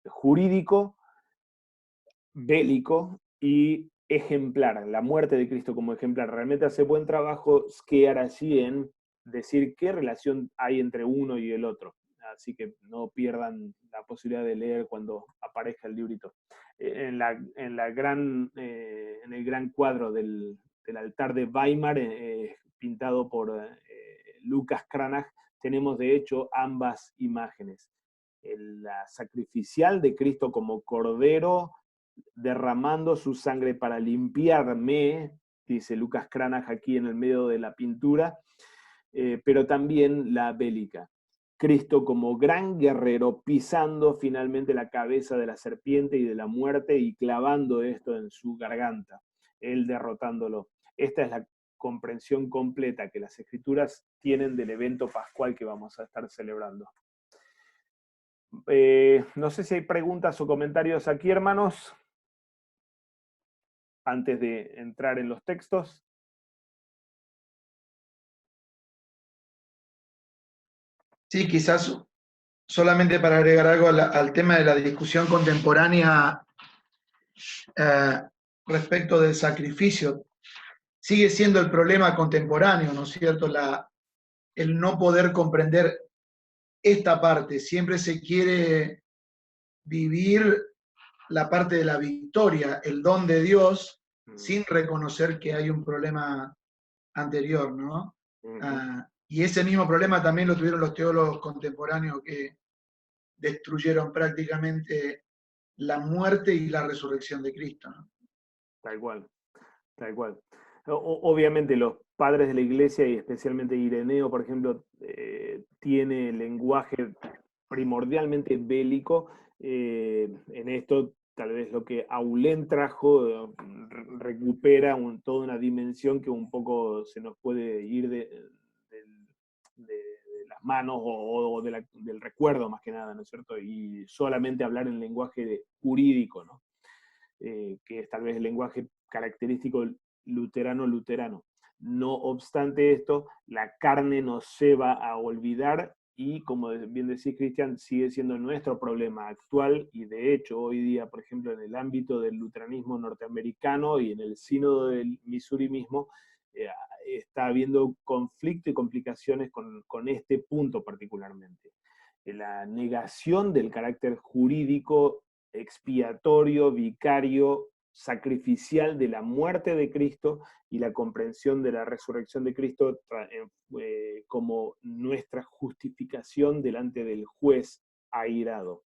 jurídico, bélico y ejemplar, la muerte de Cristo como ejemplar. Realmente hace buen trabajo Skear allí en decir qué relación hay entre uno y el otro. Así que no pierdan la posibilidad de leer cuando aparezca el librito. En el gran cuadro del altar de Weimar, pintado por Lucas Cranach, tenemos de hecho ambas imágenes. La sacrificial de Cristo como cordero, derramando su sangre para limpiarme, dice Lucas Cranach aquí en el medio de la pintura, pero también la bélica. Cristo como gran guerrero pisando finalmente la cabeza de la serpiente y de la muerte y clavando esto en su garganta, él derrotándolo. Esta es la comprensión completa que las Escrituras tienen del evento pascual que vamos a estar celebrando. No sé si hay preguntas o comentarios aquí, hermanos, antes de entrar en los textos. Sí, quizás solamente para agregar algo al tema de la discusión contemporánea eh, respecto del sacrificio. Sigue siendo el problema contemporáneo, ¿no es cierto? El no poder comprender esta parte. Siempre se quiere vivir la parte de la victoria, el don de Dios, sin reconocer que hay un problema anterior, ¿no? Y ese mismo problema también lo tuvieron los teólogos contemporáneos que destruyeron prácticamente la muerte y la resurrección de Cristo, ¿no? Tal cual, tal cual. Obviamente los padres de la iglesia, y especialmente Ireneo, por ejemplo, tiene lenguaje primordialmente bélico. En esto, tal vez lo que Aulén trajo recupera toda una dimensión que un poco se nos puede ir de las manos o del recuerdo más que nada, ¿no es cierto? Y solamente hablar en lenguaje jurídico, ¿no? Que es tal vez el lenguaje característico luterano. No obstante esto, la carne nos lleva a olvidar y, como bien decís, Cristian, sigue siendo nuestro problema actual y de hecho hoy día, por ejemplo, en el ámbito del luteranismo norteamericano y en el sínodo del Missouri mismo, está habiendo conflicto y complicaciones con este punto particularmente. La negación del carácter jurídico expiatorio, vicario, sacrificial de la muerte de Cristo y la comprensión de la resurrección de Cristo como nuestra justificación delante del juez airado.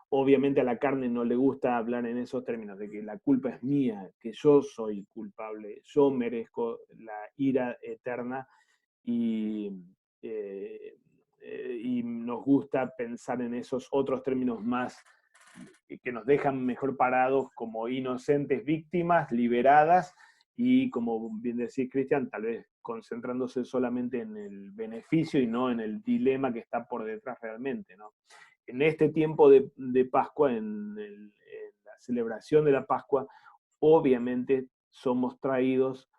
Obviamente a la carne no le gusta hablar en esos términos, de que la culpa es mía, que yo soy culpable, yo merezco la ira eterna y, y nos gusta pensar en esos otros términos más que nos dejan mejor parados como inocentes víctimas liberadas y, como bien decís, Cristian, tal vez concentrándose solamente en el beneficio y no en el dilema que está por detrás realmente, ¿no? En este tiempo de Pascua, en la celebración de la Pascua, obviamente somos traídos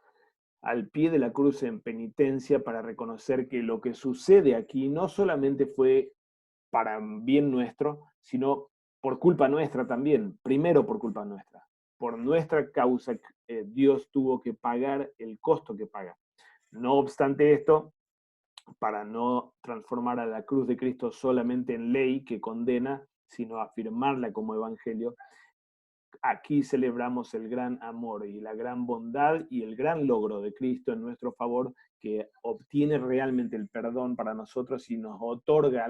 al pie de la cruz en penitencia para reconocer que lo que sucede aquí no solamente fue para bien nuestro, sino por culpa nuestra también, primero por culpa nuestra. Por nuestra causa, Dios tuvo que pagar el costo que paga. No obstante esto, para no transformar a la cruz de Cristo solamente en ley que condena, sino afirmarla como evangelio, aquí celebramos el gran amor y la gran bondad y el gran logro de Cristo en nuestro favor, que obtiene realmente el perdón para nosotros y nos otorga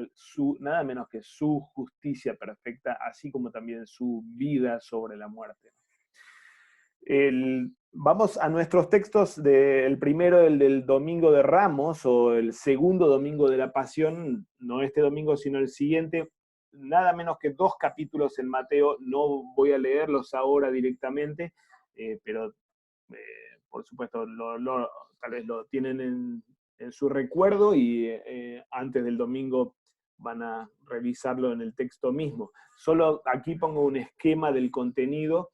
nada menos que su justicia perfecta, así como también su vida sobre la muerte. Vamos a nuestros textos, el primero, el del Domingo de Ramos, o el segundo Domingo de la Pasión, no este domingo, sino el siguiente, nada menos que 2 capítulos en Mateo. No voy a leerlos ahora directamente, pero por supuesto tal vez lo tienen en su recuerdo y antes del domingo van a revisarlo en el texto mismo. Solo aquí pongo un esquema del contenido.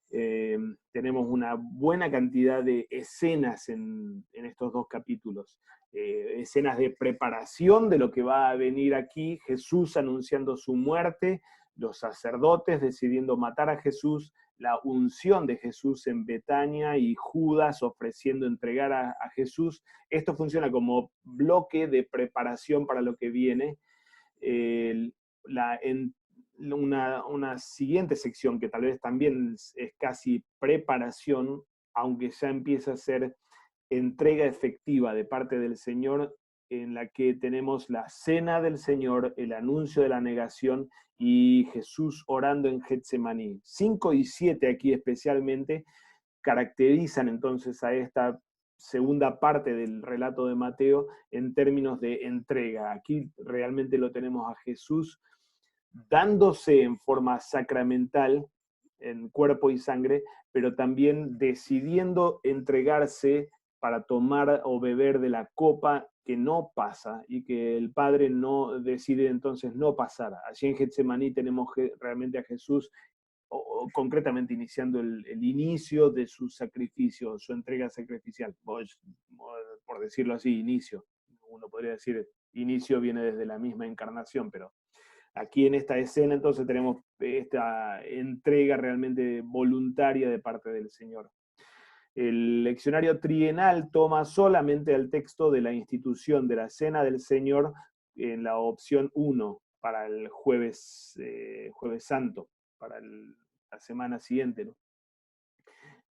Tenemos una buena cantidad de escenas en estos 2 capítulos. Escenas de preparación de lo que va a venir aquí, Jesús anunciando su muerte, los sacerdotes decidiendo matar a Jesús, la unción de Jesús en Betania y Judas ofreciendo entregar a Jesús. Esto funciona como bloque de preparación para lo que viene. Una siguiente sección que tal vez también es casi preparación, aunque ya empieza a ser entrega efectiva de parte del Señor, en la que tenemos la cena del Señor, el anuncio de la negación y Jesús orando en Getsemaní. 5 y 7 aquí especialmente caracterizan entonces a esta segunda parte del relato de Mateo en términos de entrega. Aquí realmente lo tenemos a Jesús dándose en forma sacramental, en cuerpo y sangre, pero también decidiendo entregarse para tomar o beber de la copa que no pasa y que el Padre no decide entonces no pasar. Allí en Getsemaní tenemos realmente a Jesús o concretamente iniciando el inicio de su sacrificio, su entrega sacrificial, por decirlo así, inicio. Uno podría decir, inicio viene desde la misma encarnación, pero aquí en esta escena entonces tenemos esta entrega realmente voluntaria de parte del Señor. El leccionario trienal toma solamente el texto de la institución de la Cena del Señor en la opción 1 para el jueves santo, para la semana siguiente, ¿no?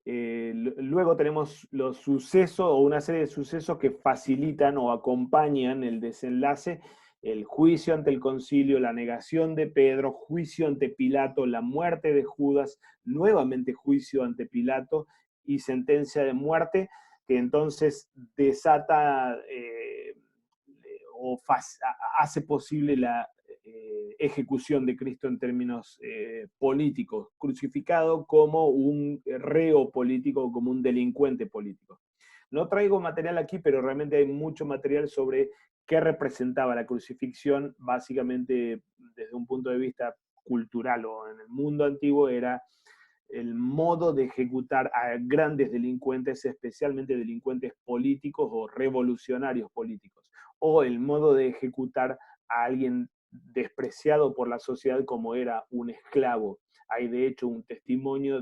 Luego tenemos los sucesos o una serie de sucesos que facilitan o acompañan el desenlace: el juicio ante el concilio, la negación de Pedro, juicio ante Pilato, la muerte de Judas, nuevamente juicio ante Pilato y sentencia de muerte, que entonces desata o hace posible la ejecución de Cristo en términos políticos, crucificado como un reo político, como un delincuente político. No traigo material aquí, pero realmente hay mucho material sobre qué representaba la crucifixión, básicamente desde un punto de vista cultural o en el mundo antiguo era el modo de ejecutar a grandes delincuentes, especialmente delincuentes políticos o revolucionarios políticos, o el modo de ejecutar a alguien despreciado por la sociedad como era un esclavo. Hay de hecho un testimonio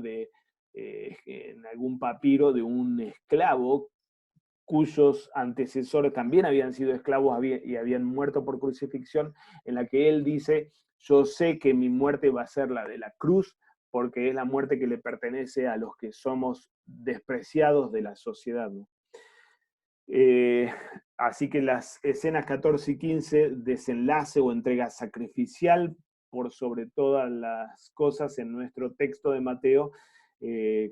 en algún papiro de un esclavo cuyos antecesores también habían sido esclavos y habían muerto por crucifixión, en la que él dice: yo sé que mi muerte va a ser la de la cruz, porque es la muerte que le pertenece a los que somos despreciados de la sociedad, ¿no? Así que las escenas 14 y 15, desenlace o entrega sacrificial por sobre todas las cosas en nuestro texto de Mateo,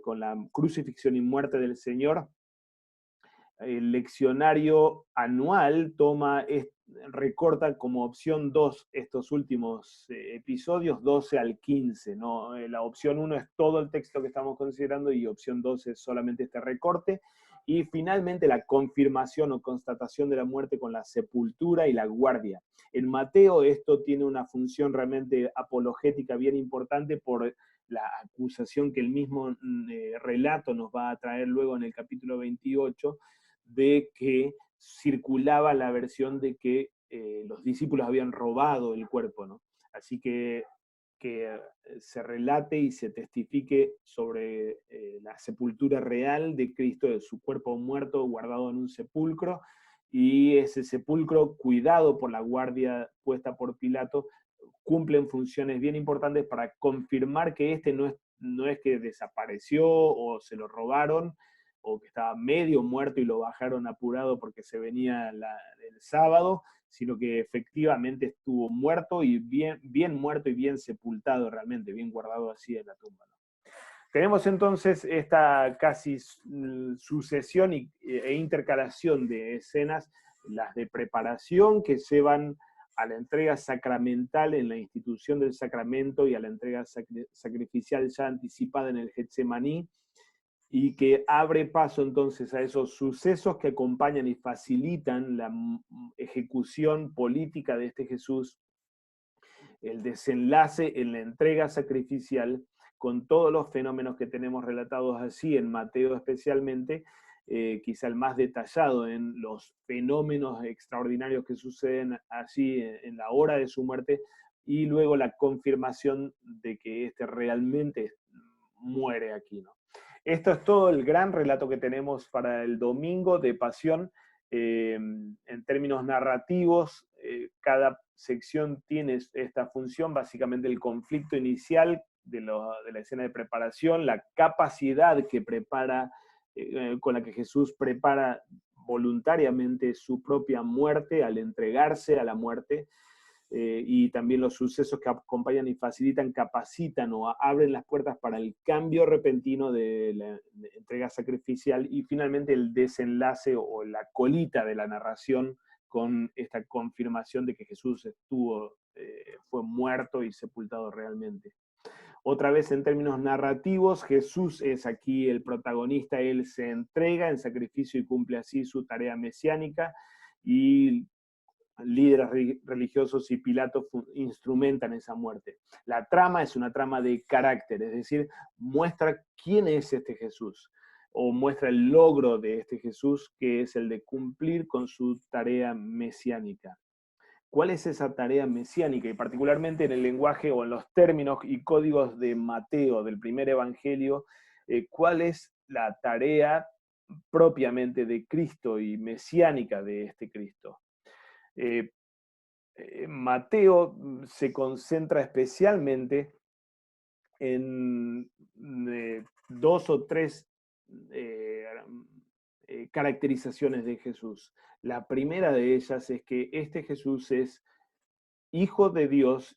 con la crucifixión y muerte del Señor. El leccionario anual recorta como opción 2 estos últimos episodios, 12 al 15, ¿no? La opción 1 es todo el texto que estamos considerando y opción 2 es solamente este recorte. Y finalmente la confirmación o constatación de la muerte con la sepultura y la guardia. En Mateo esto tiene una función realmente apologética bien importante por la acusación que el mismo relato nos va a traer luego en el capítulo 28, de que circulaba la versión de que los discípulos habían robado el cuerpo, ¿no? Así que se relate y se testifique sobre la sepultura real de Cristo, de su cuerpo muerto guardado en un sepulcro, y ese sepulcro cuidado por la guardia puesta por Pilato, cumplen funciones bien importantes para confirmar que este no es que desapareció o se lo robaron, o que estaba medio muerto y lo bajaron apurado porque se venía el sábado, sino que efectivamente estuvo muerto y bien muerto y bien sepultado realmente, bien guardado así en la tumba, ¿no? Tenemos entonces esta casi sucesión e intercalación de escenas, las de preparación que llevan a la entrega sacramental en la institución del sacramento y a la entrega sacrificial ya anticipada en el Getsemaní, y que abre paso entonces a esos sucesos que acompañan y facilitan la ejecución política de este Jesús, el desenlace en la entrega sacrificial, con todos los fenómenos que tenemos relatados así en Mateo especialmente, quizá el más detallado en los fenómenos extraordinarios que suceden así en la hora de su muerte, y luego la confirmación de que este realmente muere aquí, ¿no? Esto es todo el gran relato que tenemos para el domingo de Pasión. En términos narrativos, cada sección tiene esta función, básicamente el conflicto inicial de la escena de preparación, la capacidad que prepara, con la que Jesús prepara voluntariamente su propia muerte al entregarse a la muerte, y también los sucesos que acompañan y facilitan, capacitan o abren las puertas para el cambio repentino de la entrega sacrificial, y finalmente el desenlace o la colita de la narración con esta confirmación de que Jesús fue muerto y sepultado realmente. Otra vez en términos narrativos, Jesús es aquí el protagonista, él se entrega en sacrificio y cumple así su tarea mesiánica, y líderes religiosos y Pilato instrumentan esa muerte. La trama es una trama de carácter, es decir, muestra quién es este Jesús, o muestra el logro de este Jesús, que es el de cumplir con su tarea mesiánica. ¿Cuál es esa tarea mesiánica? Y particularmente en el lenguaje o en los términos y códigos de Mateo, del primer evangelio, ¿cuál es la tarea propiamente de Cristo y mesiánica de este Cristo? Mateo se concentra especialmente en dos o tres caracterizaciones de Jesús. La primera de ellas es que este Jesús es hijo de Dios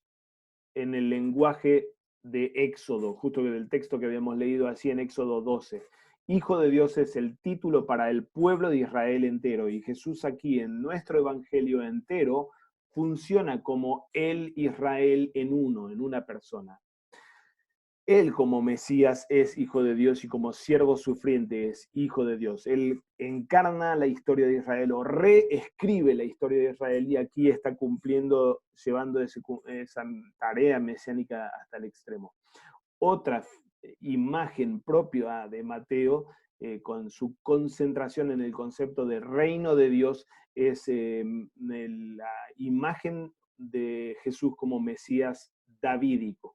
en el lenguaje de Éxodo, justo del texto que habíamos leído así en Éxodo 12. Hijo de Dios es el título para el pueblo de Israel entero, y Jesús aquí en nuestro evangelio entero funciona como el Israel en uno, en una persona. Él como Mesías es hijo de Dios, y como siervo sufriente es hijo de Dios. Él encarna la historia de Israel o reescribe la historia de Israel, y aquí está cumpliendo, llevando esa tarea mesiánica hasta el extremo. Otra imagen propia de Mateo, con su concentración en el concepto de reino de Dios, es la imagen de Jesús como Mesías davídico.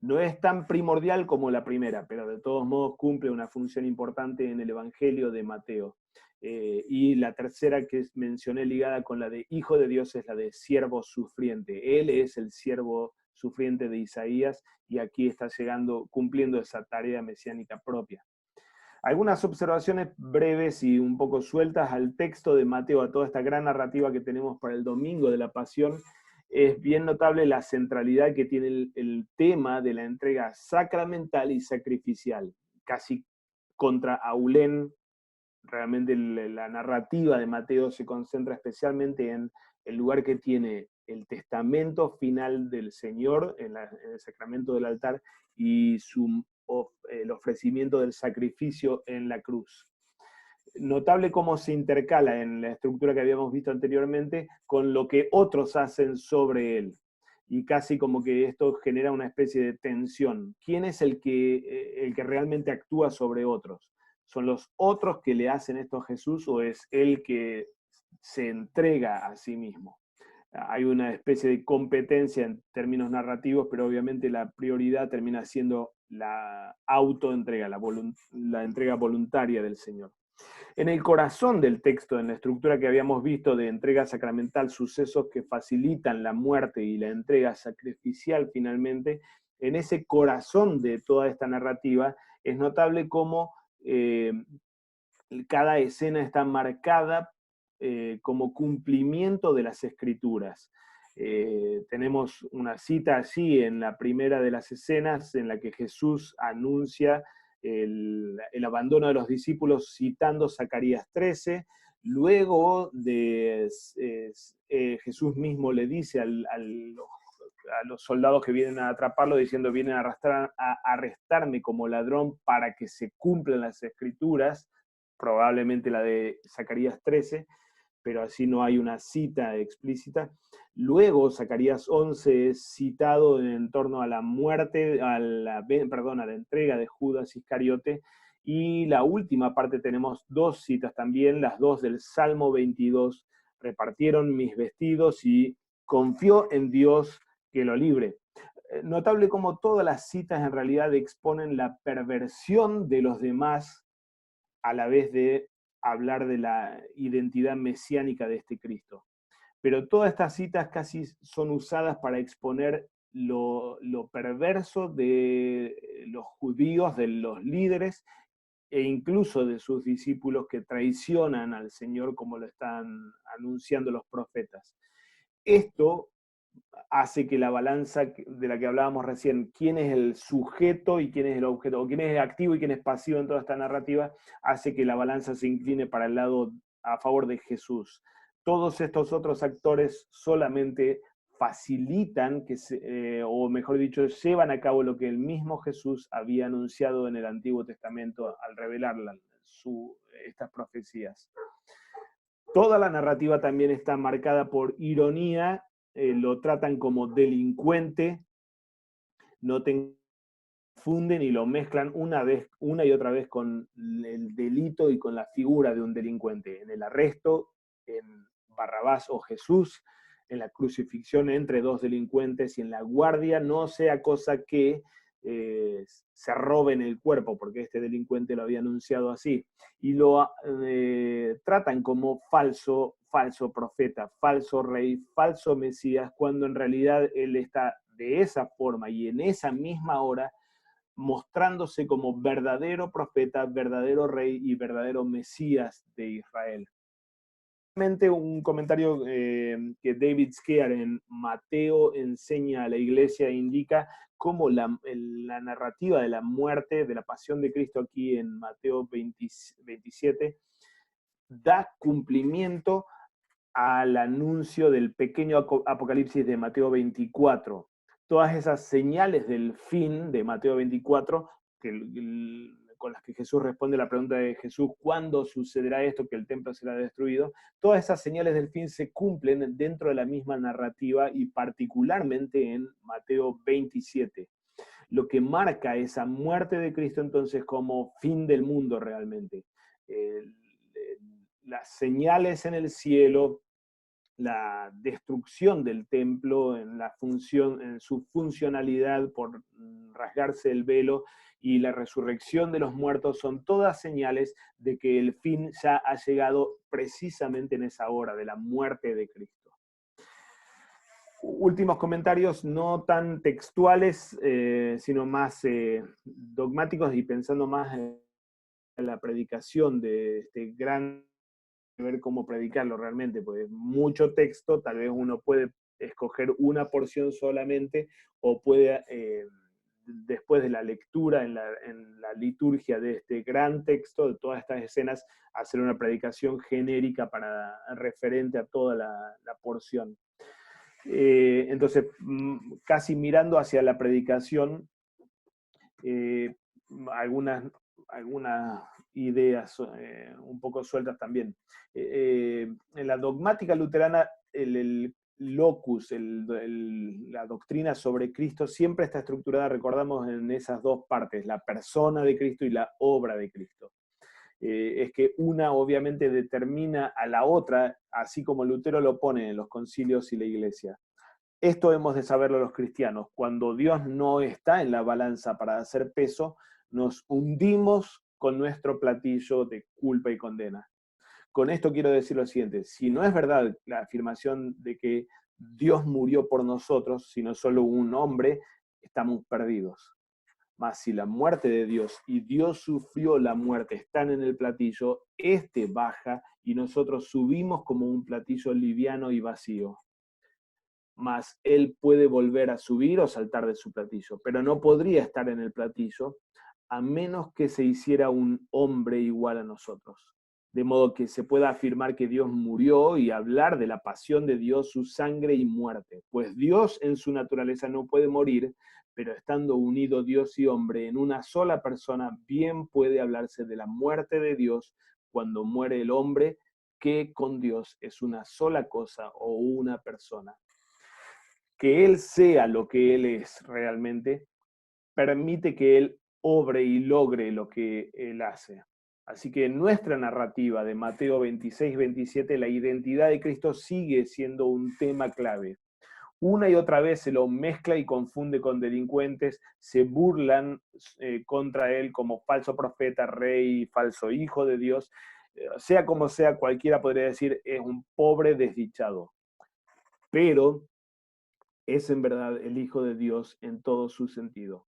No es tan primordial como la primera, pero de todos modos cumple una función importante en el Evangelio de Mateo. Y la tercera que mencioné ligada con la de Hijo de Dios es la de siervo sufriente. Él es el siervo sufriente de Isaías, y aquí está cumpliendo esa tarea mesiánica propia. Algunas observaciones breves y un poco sueltas al texto de Mateo, a toda esta gran narrativa que tenemos para el domingo de la Pasión. Es bien notable la centralidad que tiene el tema de la entrega sacramental y sacrificial, casi contra Aulén. Realmente la narrativa de Mateo se concentra especialmente en el lugar que tiene el testamento final del Señor en el sacramento del altar, y el ofrecimiento del sacrificio en la cruz. Notable cómo se intercala en la estructura que habíamos visto anteriormente con lo que otros hacen sobre él, y casi como que esto genera una especie de tensión. ¿Quién es el que realmente actúa sobre otros? ¿Son los otros que le hacen esto a Jesús, o es él que se entrega a sí mismo? Hay una especie de competencia en términos narrativos, pero obviamente la prioridad termina siendo la autoentrega, la entrega voluntaria del Señor. En el corazón del texto, en la estructura que habíamos visto de entrega sacramental, sucesos que facilitan la muerte y la entrega sacrificial finalmente, en ese corazón de toda esta narrativa es notable cómo cada escena está marcada como cumplimiento de las Escrituras. Tenemos una cita allí en la primera de las escenas en la que Jesús anuncia el abandono de los discípulos citando Zacarías 13. Luego Jesús mismo le dice a los soldados que vienen a atraparlo, diciendo: vienen a arrestarme como ladrón para que se cumplan las Escrituras, probablemente la de Zacarías 13, pero así no hay una cita explícita. Luego, Zacarías 11 es citado en torno a la muerte, a la entrega de Judas Iscariote, y la última parte tenemos dos citas también, las dos del Salmo 22, repartieron mis vestidos y confió en Dios que lo libre. notable como todas las citas en realidad exponen la perversión de los demás a la vez de hablar de la identidad mesiánica de este Cristo. Pero todas estas citas casi son usadas para exponer lo perverso de los judíos, de los líderes, e incluso de sus discípulos que traicionan al Señor como lo están anunciando los profetas. Esto hace que la balanza de la que hablábamos recién, quién es el sujeto y quién es el objeto, o quién es activo y quién es pasivo en toda esta narrativa, hace que la balanza se incline para el lado a favor de Jesús. Todos estos otros actores solamente facilitan, o mejor dicho, llevan a cabo lo que el mismo Jesús había anunciado en el Antiguo Testamento al revelar estas profecías. Toda la narrativa también está marcada por ironía, lo tratan como delincuente, no te confunden y lo mezclan una y otra vez con el delito y con la figura de un delincuente, en el arresto, en Barrabás o Jesús, en la crucifixión entre dos delincuentes y en la guardia, no sea cosa que se roben el cuerpo, porque este delincuente lo había anunciado así, y lo tratan como falso profeta, falso rey, falso Mesías, cuando en realidad él está de esa forma y en esa misma hora mostrándose como verdadero profeta, verdadero rey y verdadero Mesías de Israel. Un comentario que David Skear en Mateo enseña a la iglesia indica cómo la narrativa de la muerte, de la pasión de Cristo aquí en Mateo 27, da cumplimiento al anuncio del pequeño apocalipsis de Mateo 24. Todas esas señales del fin de Mateo 24, con las que Jesús responde la pregunta de Jesús, ¿cuándo sucederá esto, que el templo será destruido? Todas esas señales del fin se cumplen dentro de la misma narrativa y particularmente en Mateo 27. Lo que marca esa muerte de Cristo entonces como fin del mundo realmente. Las señales en el cielo, la destrucción del templo en su funcionalidad por rasgarse el velo y la resurrección de los muertos son todas señales de que el fin ya ha llegado precisamente en esa hora de la muerte de Cristo. Últimos comentarios no tan textuales, sino más dogmáticos y pensando más en la predicación de este gran, ver cómo predicarlo realmente, porque mucho texto, tal vez uno puede escoger una porción solamente, o puede, después de la lectura en la liturgia de este gran texto, de todas estas escenas, hacer una predicación genérica referente a toda la porción. Entonces, casi mirando hacia la predicación, algunas ideas un poco sueltas también. En la dogmática luterana, el locus, la doctrina sobre Cristo siempre está estructurada, recordamos, en esas dos partes, la persona de Cristo y la obra de Cristo. Es que una obviamente determina a la otra, así como Lutero lo pone en los concilios y la iglesia. Esto hemos de saberlo los cristianos. Cuando Dios no está en la balanza para hacer peso, nos hundimos con nuestro platillo de culpa y condena. Con esto quiero decir lo siguiente: si no es verdad la afirmación de que Dios murió por nosotros, sino solo un hombre, estamos perdidos. Mas si la muerte de Dios y Dios sufrió la muerte están en el platillo, este baja y nosotros subimos como un platillo liviano y vacío. Mas él puede volver a subir o saltar de su platillo, pero no podría estar en el platillo a menos que se hiciera un hombre igual a nosotros. De modo que se pueda afirmar que Dios murió y hablar de la pasión de Dios, su sangre y muerte. Pues Dios en su naturaleza no puede morir, pero estando unido Dios y hombre en una sola persona, bien puede hablarse de la muerte de Dios cuando muere el hombre, que con Dios es una sola cosa o una persona. Que Él sea lo que Él es realmente, permite que Él obre y logre lo que Él hace. Así que en nuestra narrativa de Mateo 26-27, la identidad de Cristo sigue siendo un tema clave. Una y otra vez se lo mezcla y confunde con delincuentes, se burlan contra él como falso profeta, rey, falso hijo de Dios. Sea como sea, cualquiera podría decir es un pobre desdichado. Pero es en verdad el Hijo de Dios en todo su sentido.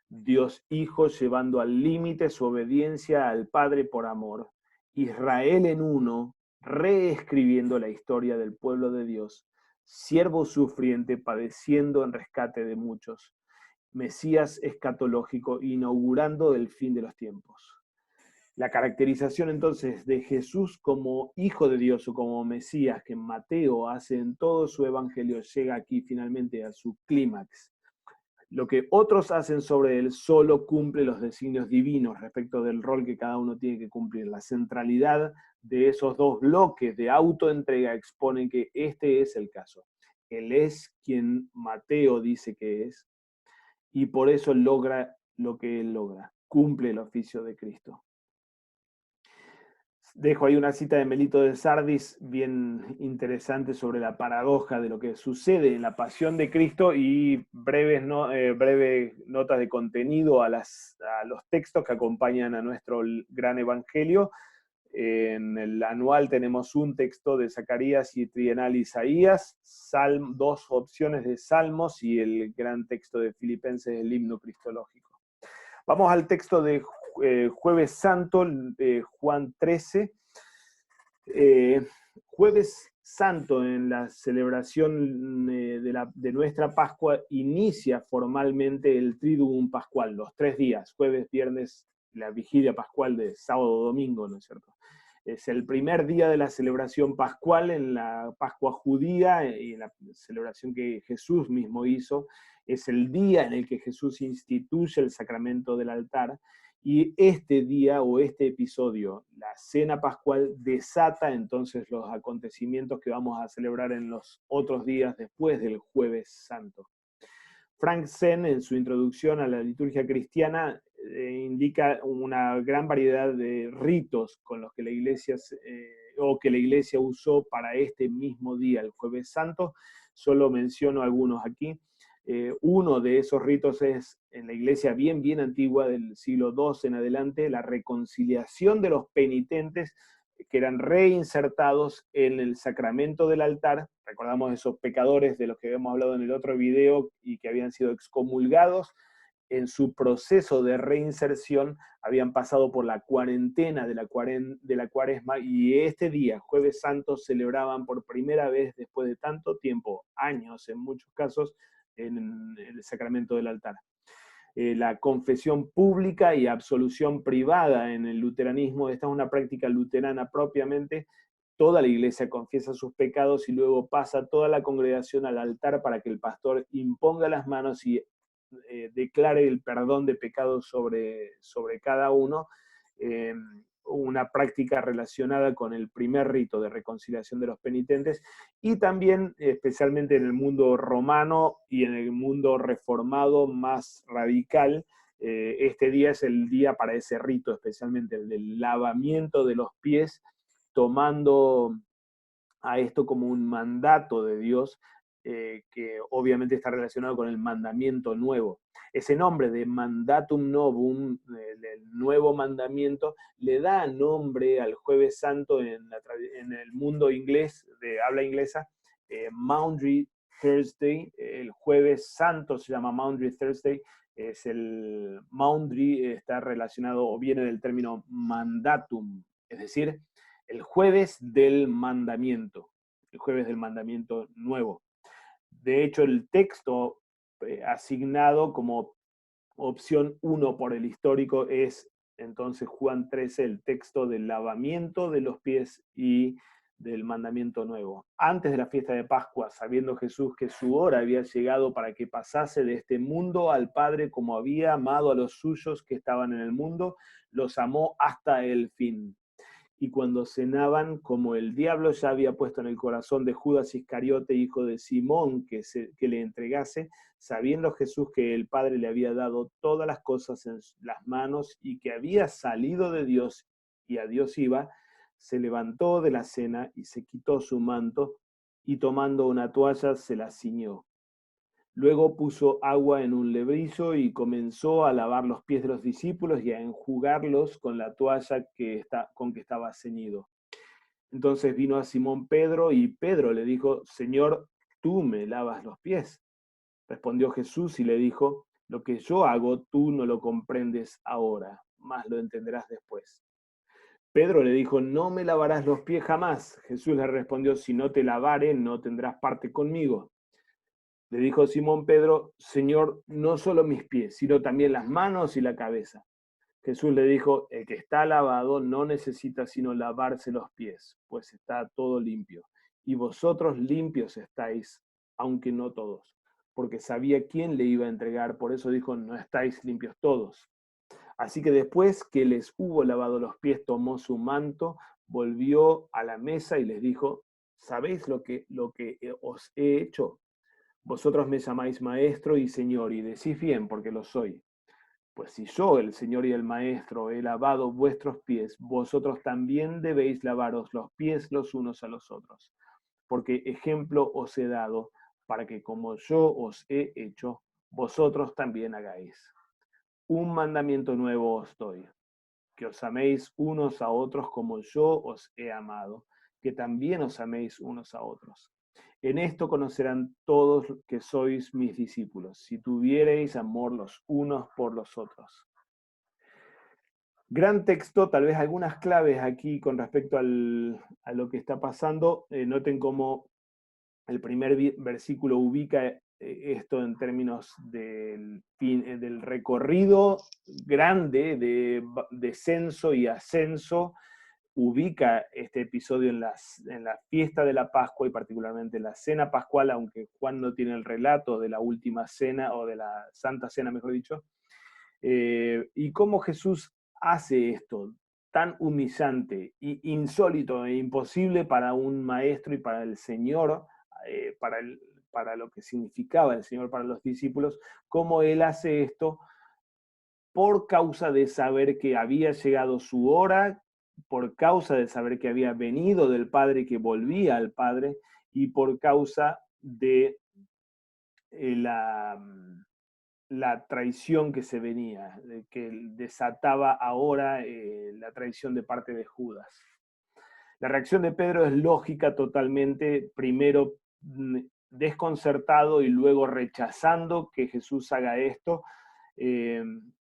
Dios Hijo llevando al límite su obediencia al Padre por amor. Israel en uno, reescribiendo la historia del pueblo de Dios. Siervo sufriente padeciendo en rescate de muchos. Mesías escatológico inaugurando el fin de los tiempos. La caracterización entonces de Jesús como Hijo de Dios o como Mesías que Mateo hace en todo su evangelio llega aquí finalmente a su clímax. Lo que otros hacen sobre él solo cumple los designios divinos respecto del rol que cada uno tiene que cumplir. La centralidad de esos dos bloques de autoentrega exponen que este es el caso. Él es quien Mateo dice que es y por eso logra lo que él logra, cumple el oficio de Cristo. Dejo ahí una cita de Melito de Sardis bien interesante sobre la paradoja de lo que sucede en la pasión de Cristo y breves notas de contenido a los textos que acompañan a nuestro gran evangelio. En el anual tenemos un texto de Zacarías y trienal Isaías, dos opciones de Salmos y el gran texto de Filipenses, el himno cristológico. Vamos al texto de Jueves Santo, Juan 13. Jueves Santo, en la celebración de nuestra Pascua, inicia formalmente el Triduum Pascual, los 3 días, jueves, viernes, la vigilia pascual de sábado, domingo, ¿no es cierto? Es el primer día de la celebración pascual en la Pascua judía y en la celebración que Jesús mismo hizo. Es el día en el que Jesús instituye el sacramento del altar. Y este día o este episodio, la cena pascual, desata entonces los acontecimientos que vamos a celebrar en los otros días después del Jueves Santo. Frank Zen, en su introducción a la liturgia cristiana, indica una gran variedad de ritos con los que la iglesia usó para este mismo día, el Jueves Santo. Solo menciono algunos aquí. Uno de esos ritos es, en la iglesia bien antigua del siglo II en adelante, la reconciliación de los penitentes que eran reinsertados en el sacramento del altar. Recordamos esos pecadores de los que habíamos hablado en el otro video y que habían sido excomulgados. En su proceso de reinserción habían pasado por la cuarentena de la cuaresma y este día, Jueves Santo, celebraban por primera vez después de tanto tiempo, años en muchos casos, en el sacramento del altar. La confesión pública y absolución privada en el luteranismo, esta es una práctica luterana propiamente. Toda la iglesia confiesa sus pecados y luego pasa toda la congregación al altar para que el pastor imponga las manos y declare el perdón de pecados sobre cada uno. Una práctica relacionada con el primer rito de reconciliación de los penitentes y también especialmente en el mundo romano y en el mundo reformado más radical. Este día es el día para ese rito, especialmente el del lavamiento de los pies, tomando a esto como un mandato de Dios que obviamente está relacionado con el mandamiento nuevo. Ese nombre de mandatum novum, el nuevo mandamiento, le da nombre al Jueves Santo en el mundo inglés, de habla inglesa, Maundy Thursday. El Jueves Santo se llama Maundy Thursday. Es el Maundy, está relacionado o viene del término mandatum, es decir, el jueves del mandamiento, el jueves del mandamiento nuevo. De hecho, el texto asignado como opción 1 por el histórico es entonces Juan 13, el texto del lavamiento de los pies y del mandamiento nuevo. Antes de la fiesta de Pascua, sabiendo Jesús que su hora había llegado para que pasase de este mundo al Padre como había amado a los suyos que estaban en el mundo, los amó hasta el fin. Y cuando cenaban, como el diablo ya había puesto en el corazón de Judas Iscariote, hijo de Simón, que le entregase, sabiendo Jesús que el Padre le había dado todas las cosas en las manos y que había salido de Dios y a Dios iba, se levantó de la cena y se quitó su manto y tomando una toalla se la ciñó. Luego puso agua en un lebrizo y comenzó a lavar los pies de los discípulos y a enjugarlos con la toalla con que estaba ceñido. Entonces vino a Simón Pedro y Pedro le dijo, Señor, ¿tú me lavas los pies? Respondió Jesús y le dijo, lo que yo hago tú no lo comprendes ahora, mas lo entenderás después. Pedro le dijo, no me lavarás los pies jamás. Jesús le respondió, si no te lavare, no tendrás parte conmigo. Le dijo Simón Pedro, Señor, no solo mis pies, sino también las manos y la cabeza. Jesús le dijo, el que está lavado no necesita sino lavarse los pies, pues está todo limpio. Y vosotros limpios estáis, aunque no todos, porque sabía quién le iba a entregar, por eso dijo, no estáis limpios todos. Así que después que les hubo lavado los pies, tomó su manto, volvió a la mesa y les dijo, ¿sabéis lo que os he hecho? Vosotros me llamáis maestro y señor, y decís bien, porque lo soy. Pues si yo, el Señor y el Maestro, he lavado vuestros pies, vosotros también debéis lavaros los pies los unos a los otros. Porque ejemplo os he dado, para que como yo os he hecho, vosotros también hagáis. Un mandamiento nuevo os doy, que os améis unos a otros como yo os he amado, que también os améis unos a otros. En esto conocerán todos que sois mis discípulos, si tuviereis amor los unos por los otros. Gran texto, tal vez algunas claves aquí con respecto a lo que está pasando. Noten cómo el primer versículo ubica esto en términos del recorrido grande de descenso y ascenso. Ubica este episodio en la fiesta de la Pascua y particularmente en la cena pascual, aunque Juan no tiene el relato de la última cena o de la Santa Cena, mejor dicho. Y cómo Jesús hace esto tan humillante, insólito e imposible para un maestro y para el Señor, para lo que significaba el Señor para los discípulos, cómo Él hace esto por causa de saber que había llegado su hora, por causa de saber que había venido del Padre y que volvía al Padre, y por causa de la traición que se venía, que desataba ahora la traición de parte de Judas. La reacción de Pedro es lógica totalmente, primero desconcertado y luego rechazando que Jesús haga esto.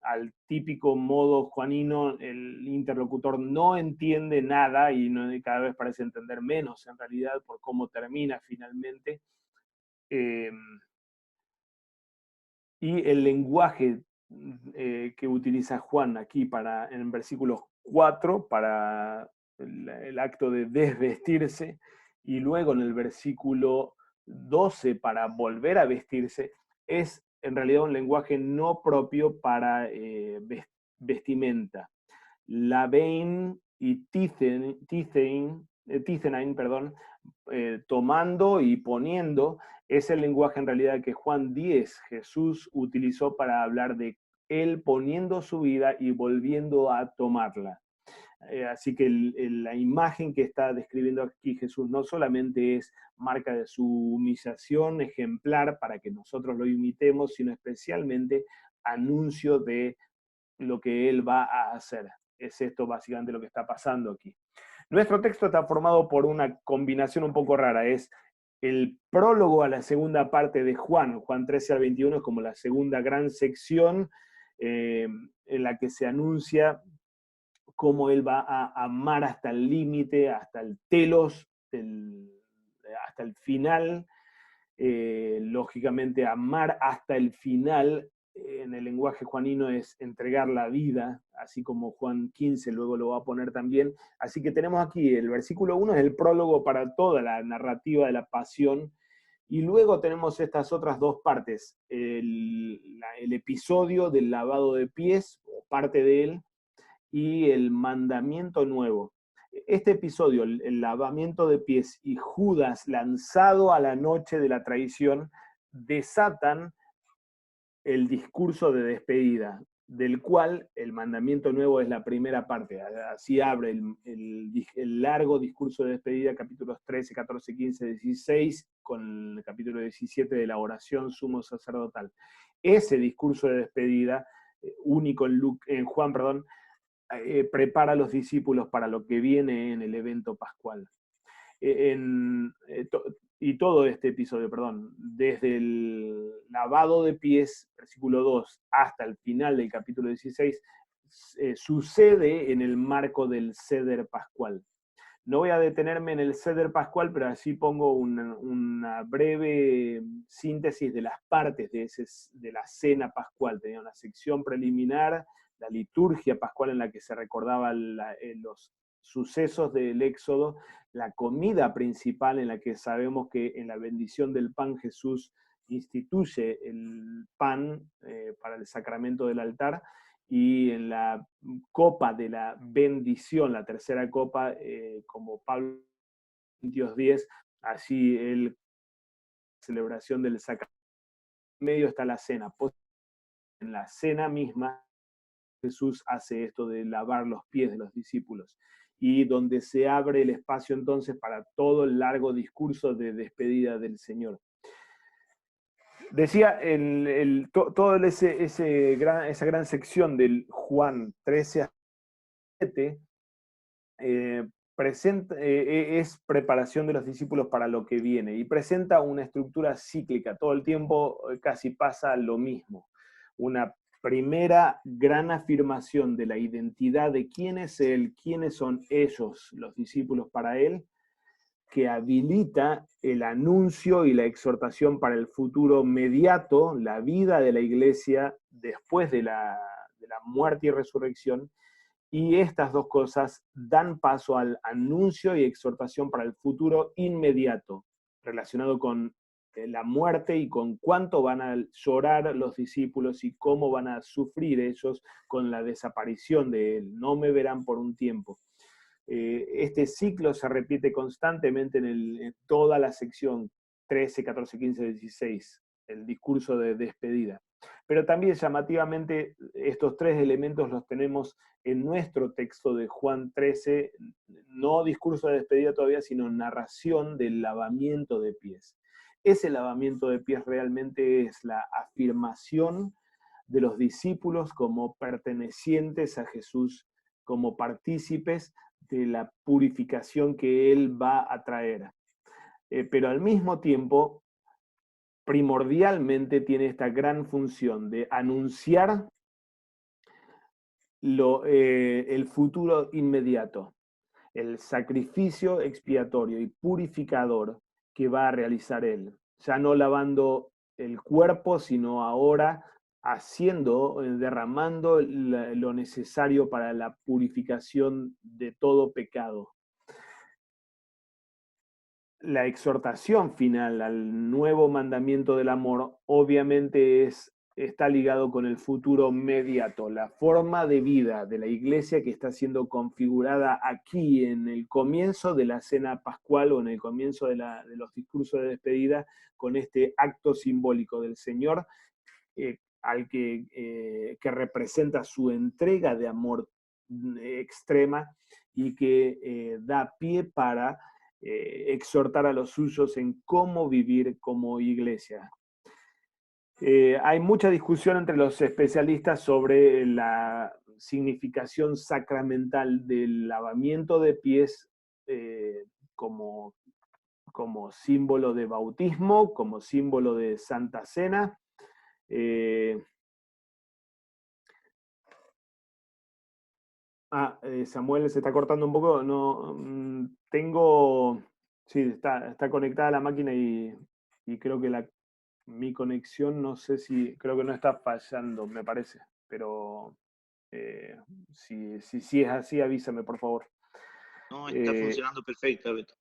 Al típico modo juanino, el interlocutor no entiende nada y cada vez parece entender menos en realidad por cómo termina finalmente. Y el lenguaje que utiliza Juan aquí en versículo 4 para el acto de desvestirse, y luego en el versículo 12 para volver a vestirse, es en realidad un lenguaje no propio para vestimenta. Lavein y Tithenain, perdón, tomando y poniendo, es el lenguaje en realidad que Juan 10, Jesús utilizó para hablar de él poniendo su vida y volviendo a tomarla. Así que la imagen que está describiendo aquí Jesús no solamente es marca de su humillación ejemplar para que nosotros lo imitemos, sino especialmente anuncio de lo que él va a hacer. Es esto básicamente lo que está pasando aquí. Nuestro texto está formado por una combinación un poco rara. Es el prólogo a la segunda parte de Juan 13 al 21, es como la segunda gran sección en la que se anuncia cómo él va a amar hasta el límite, hasta el telos, hasta el final. Lógicamente, amar hasta el final en el lenguaje juanino es entregar la vida, así como Juan 15 luego lo va a poner también. Así que tenemos aquí el versículo 1, es el prólogo para toda la narrativa de la pasión, y luego tenemos estas otras dos partes, el episodio del lavado de pies, o parte de él, y el mandamiento nuevo. Este episodio, el lavamiento de pies y Judas lanzado a la noche de la traición, desatan el discurso de despedida. del cual el mandamiento nuevo es la primera parte. Así abre el largo discurso de despedida, capítulos 13, 14, 15, 16, con el capítulo 17 de la oración sumo sacerdotal. Ese discurso de despedida, único en Juan, perdón, prepara a los discípulos para lo que viene en el evento pascual. Y todo este episodio, perdón, desde el lavado de pies, versículo 2, hasta el final del capítulo 16, sucede en el marco del Seder Pascual. No voy a detenerme en el Seder Pascual, pero así pongo una breve síntesis de las partes de la cena pascual. Tenía una sección preliminar, la liturgia pascual en la que se recordaban los sucesos del Éxodo, la comida principal en la que sabemos que en la bendición del pan Jesús instituye el pan para el sacramento del altar, y en la copa de la bendición, la tercera copa, como Pablo en Corintios 10, así la celebración del sacramento. En medio está la cena. En la cena misma, Jesús hace esto de lavar los pies de los discípulos, y donde se abre el espacio entonces para todo el largo discurso de despedida del Señor. Decía, toda esa gran sección del Juan 13 a 7 es preparación de los discípulos para lo que viene, y presenta una estructura cíclica. Todo el tiempo casi pasa lo mismo. Una primera gran afirmación de la identidad de quién es Él, quiénes son ellos, los discípulos, para Él, que habilita el anuncio y la exhortación para el futuro mediato, la vida de la iglesia después de la muerte y resurrección. Y estas dos cosas dan paso al anuncio y exhortación para el futuro inmediato, relacionado con la muerte y con cuánto van a llorar los discípulos y cómo van a sufrir ellos con la desaparición de Él. No me verán por un tiempo. Este ciclo se repite constantemente en toda la sección 13, 14, 15, 16, el discurso de despedida. Pero también llamativamente estos tres elementos los tenemos en nuestro texto de Juan 13, no discurso de despedida todavía, sino narración del lavamiento de pies. Ese lavamiento de pies realmente es la afirmación de los discípulos como pertenecientes a Jesús, como partícipes de la purificación que Él va a traer. Pero al mismo tiempo, primordialmente tiene esta gran función de anunciar el futuro inmediato, el sacrificio expiatorio y purificador que va a realizar Él, ya no lavando el cuerpo, sino ahora haciendo, derramando lo necesario para la purificación de todo pecado. La exhortación final al nuevo mandamiento del amor obviamente está ligado con el futuro mediato, la forma de vida de la iglesia que está siendo configurada aquí en el comienzo de la cena pascual, o en el comienzo de los discursos de despedida, con este acto simbólico del Señor, que representa su entrega de amor extrema, y que da pie para exhortar a los suyos en cómo vivir como iglesia. Hay mucha discusión entre los especialistas sobre la significación sacramental del lavamiento de pies como símbolo de bautismo, como símbolo de Santa Cena. Samuel se está cortando un poco. No, tengo. Sí, está conectada la máquina y creo que mi conexión, no sé si. Creo que no está fallando, me parece. Pero si es así, avísame, por favor. No, está funcionando perfecto, Beto.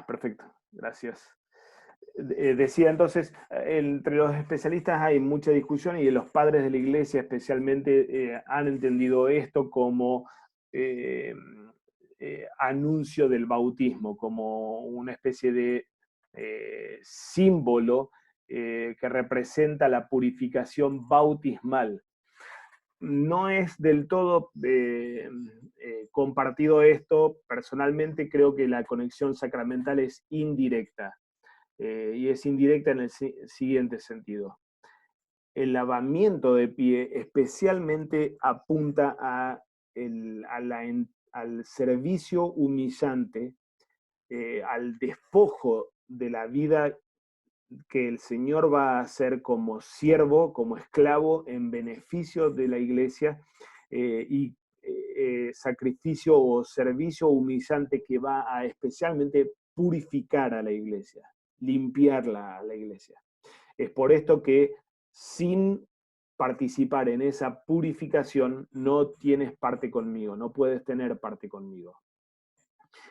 Perfecto, gracias. Decía entonces, entre los especialistas hay mucha discusión, y los padres de la iglesia especialmente han entendido esto como anuncio del bautismo, como una especie de símbolo que representa la purificación bautismal. no es del todo compartido esto. Personalmente creo que la conexión sacramental es indirecta, y es indirecta en el siguiente sentido. El lavamiento de pie especialmente apunta al servicio humillante, al despojo de la vida que el Señor va a hacer como siervo, como esclavo, en beneficio de la iglesia, y sacrificio o servicio humillante que va a especialmente purificar a la iglesia, limpiarla a la iglesia. Es por esto que sin participar en esa purificación no tienes parte conmigo, no puedes tener parte conmigo.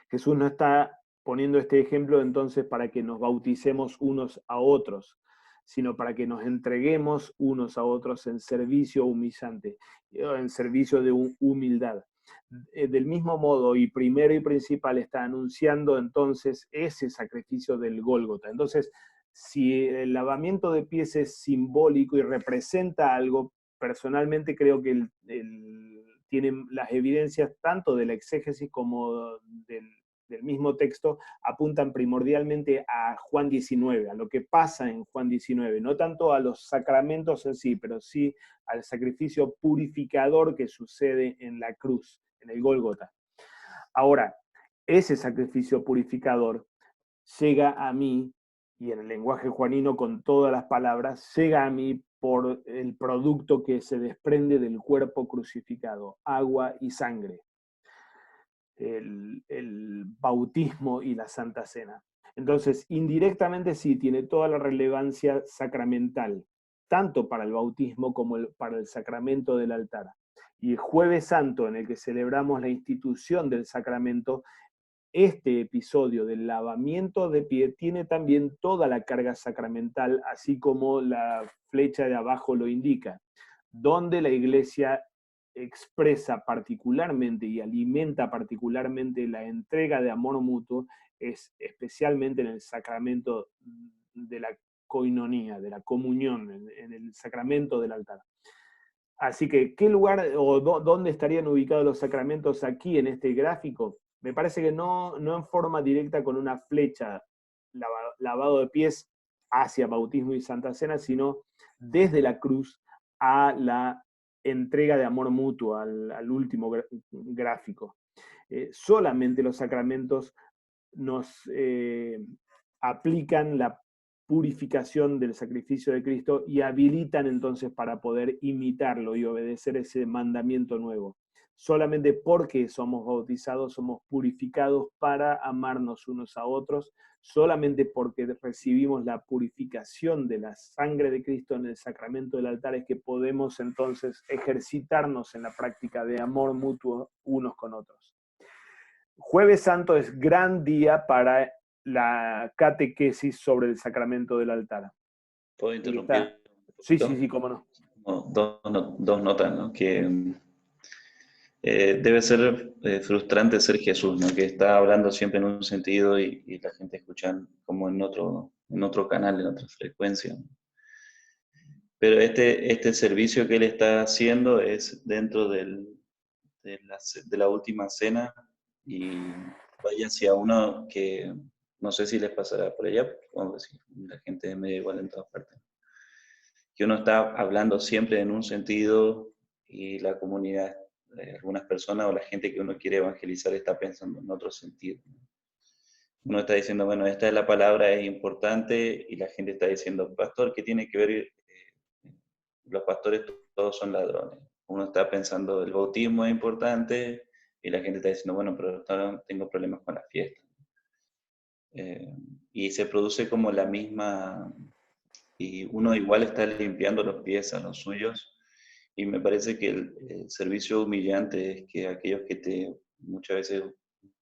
Jesús no está poniendo este ejemplo entonces para que nos bauticemos unos a otros, sino para que nos entreguemos unos a otros en servicio humillante, en servicio de humildad. Del mismo modo, y primero y principal, está anunciando entonces ese sacrificio del Gólgota. Entonces, si el lavamiento de pies es simbólico y representa algo, personalmente creo que tienen las evidencias tanto de la exégesis como del mismo texto, apuntan primordialmente a Juan 19, a lo que pasa en Juan 19, no tanto a los sacramentos en sí, pero sí al sacrificio purificador que sucede en la cruz, en el Gólgota. Ahora, ese sacrificio purificador llega a mí, y en el lenguaje juanino con todas las palabras, llega a mí por el producto que se desprende del cuerpo crucificado, agua y sangre, el bautismo y la Santa Cena. Entonces, indirectamente sí, tiene toda la relevancia sacramental, tanto para el bautismo como para el sacramento del altar. Y el Jueves Santo, en el que celebramos la institución del sacramento, este episodio del lavamiento de pie tiene también toda la carga sacramental, así como la flecha de abajo lo indica, donde la Iglesia expresa particularmente y alimenta particularmente la entrega de amor mutuo, es especialmente en el sacramento de la coinonía, de la comunión, en el sacramento del altar. Así que, ¿qué lugar o dónde estarían ubicados los sacramentos aquí en este gráfico? Me parece que no en forma directa con una flecha, lavado de pies hacia bautismo y Santa Cena, sino desde la cruz a la entrega de amor mutuo, al último gráfico. Solamente los sacramentos nos aplican la purificación del sacrificio de Cristo y habilitan entonces para poder imitarlo y obedecer ese mandamiento nuevo. Solamente porque somos bautizados, somos purificados para amarnos unos a otros, solamente porque recibimos la purificación de la sangre de Cristo en el sacramento del altar es que podemos entonces ejercitarnos en la práctica de amor mutuo unos con otros. Jueves Santo es gran día para la catequesis sobre el sacramento del altar. ¿Puedo interrumpir? Sí, cómo no. Dos notas, ¿no? Que debe ser frustrante ser Jesús, ¿no? Que está hablando siempre en un sentido y la gente escucha como en otro canal, en otra frecuencia, ¿no? Pero este servicio que él está haciendo es dentro de la última cena y vaya hacia uno que no sé si les pasará por allá, porque vamos a decir, la gente es medio igual en todas partes. Que uno está hablando siempre en un sentido y la comunidad, algunas personas o la gente que uno quiere evangelizar está pensando en otro sentido. Uno está diciendo, bueno, esta es la palabra, es importante, y la gente está diciendo, pastor, ¿qué tiene que ver? Los pastores todos son ladrones. Uno está pensando, el bautismo es importante, y la gente está diciendo, bueno, pero tengo problemas con la fiesta. Y se produce como la misma, y uno igual está limpiando los pies a los suyos, y me parece que el servicio humillante es que aquellos que muchas veces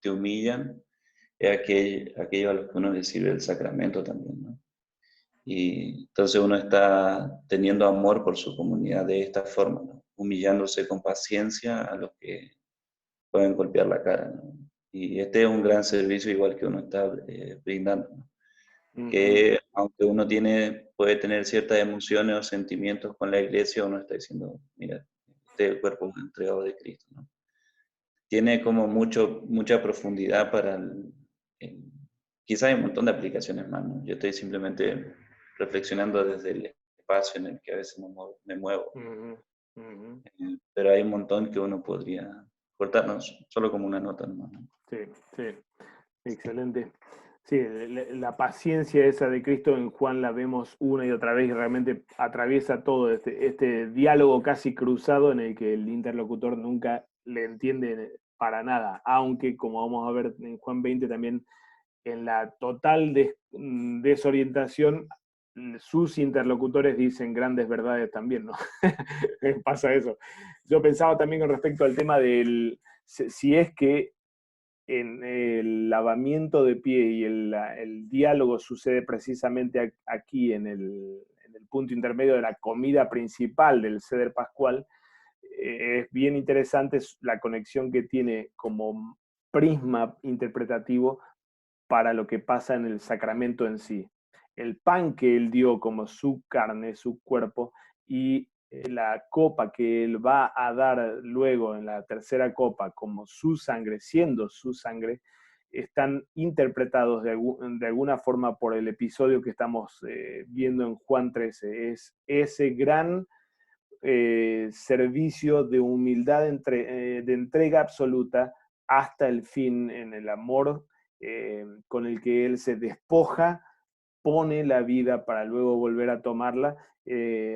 te humillan, es aquellos a los que uno les sirve el sacramento también, ¿no? Y entonces uno está teniendo amor por su comunidad de esta forma, ¿no? Humillándose con paciencia a los que pueden golpear la cara, ¿no? Y este es un gran servicio igual que uno está brindando, ¿no? Que aunque uno puede tener ciertas emociones o sentimientos con la iglesia, uno está diciendo, mira, del cuerpo entregado de Cristo, ¿no? Tiene como mucha profundidad para quizás hay un montón de aplicaciones más, ¿no? Yo estoy simplemente reflexionando desde el espacio en el que a veces me muevo. Ujú, ujú. Pero hay un montón que uno podría cortarnos, solo como una nota nomás, ¿no? Sí, sí, excelente. Sí, la paciencia esa de Cristo en Juan la vemos una y otra vez y realmente atraviesa todo este diálogo casi cruzado en el que el interlocutor nunca le entiende para nada, aunque como vamos a ver en Juan 20 también en la total desorientación, sus interlocutores dicen grandes verdades también, ¿no? Pasa eso. Yo pensaba también con respecto al tema del, si es que en el lavamiento de pie y el diálogo sucede precisamente aquí en el punto intermedio de la comida principal del Seder Pascual, es bien interesante la conexión que tiene como prisma interpretativo para lo que pasa en el sacramento en sí. El pan que él dio como su carne, su cuerpo, y la copa que él va a dar luego en la tercera copa como su sangre, siendo su sangre, están interpretados de alguna forma por el episodio que estamos viendo en Juan 13. Es ese gran servicio de humildad, de entrega absoluta hasta el fin en el amor con el que él se despoja, pone la vida para luego volver a tomarla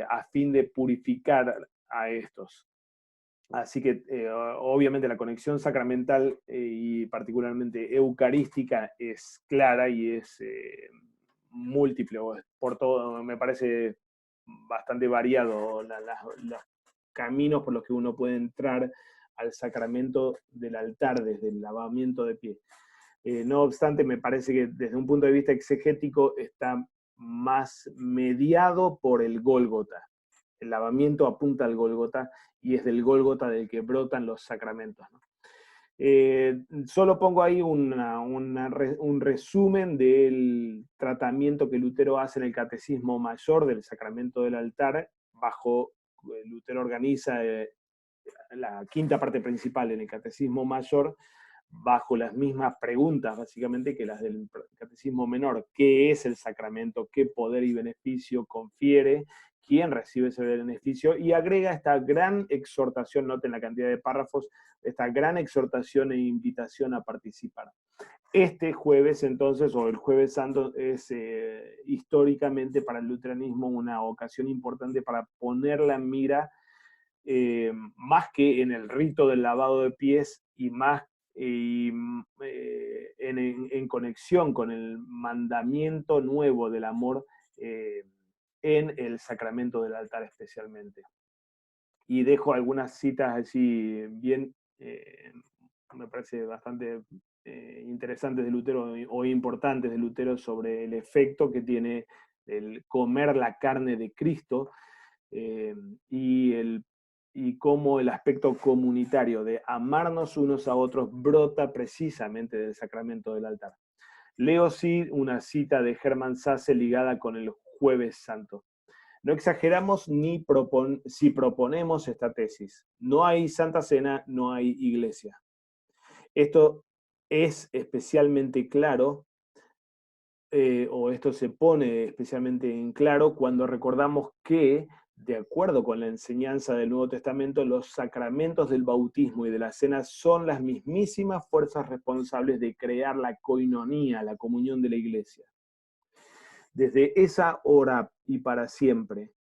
a fin de purificar a estos. Así que obviamente la conexión sacramental y particularmente eucarística es clara y es múltiple, por todo, me parece bastante variado los caminos por los que uno puede entrar al sacramento del altar desde el lavamiento de pie. No obstante, me parece que desde un punto de vista exegético está más mediado por el Gólgota. El lavamiento apunta al Gólgota y es del Gólgota del que brotan los sacramentos, ¿no? Solo pongo ahí un resumen del tratamiento que Lutero hace en el Catecismo Mayor del Sacramento del Altar. Lutero organiza la quinta parte principal en el Catecismo Mayor bajo las mismas preguntas, básicamente, que las del Catecismo Menor. ¿Qué es el sacramento? ¿Qué poder y beneficio confiere? ¿Quién recibe ese beneficio? Y agrega esta gran exhortación, noten la cantidad de párrafos, esta gran exhortación e invitación a participar. Este jueves, entonces, o el Jueves Santo, es históricamente para el luteranismo una ocasión importante para poner la mira más que en el rito del lavado de pies y más en conexión con el mandamiento nuevo del amor en el sacramento del altar especialmente. Y dejo algunas citas así bien, me parece bastante interesantes de Lutero o importantes de Lutero sobre el efecto que tiene el comer la carne de Cristo y cómo el aspecto comunitario de amarnos unos a otros brota precisamente del sacramento del altar. Leo sí una cita de Hermann Sasse ligada con el Jueves Santo. No exageramos si proponemos esta tesis. No hay Santa Cena, no hay iglesia. Esto es especialmente claro, o esto se pone especialmente en claro cuando recordamos que, de acuerdo con la enseñanza del Nuevo Testamento, los sacramentos del bautismo y de la cena son las mismísimas fuerzas responsables de crear la coinonía, la comunión de la iglesia. Desde esa hora y para siempre,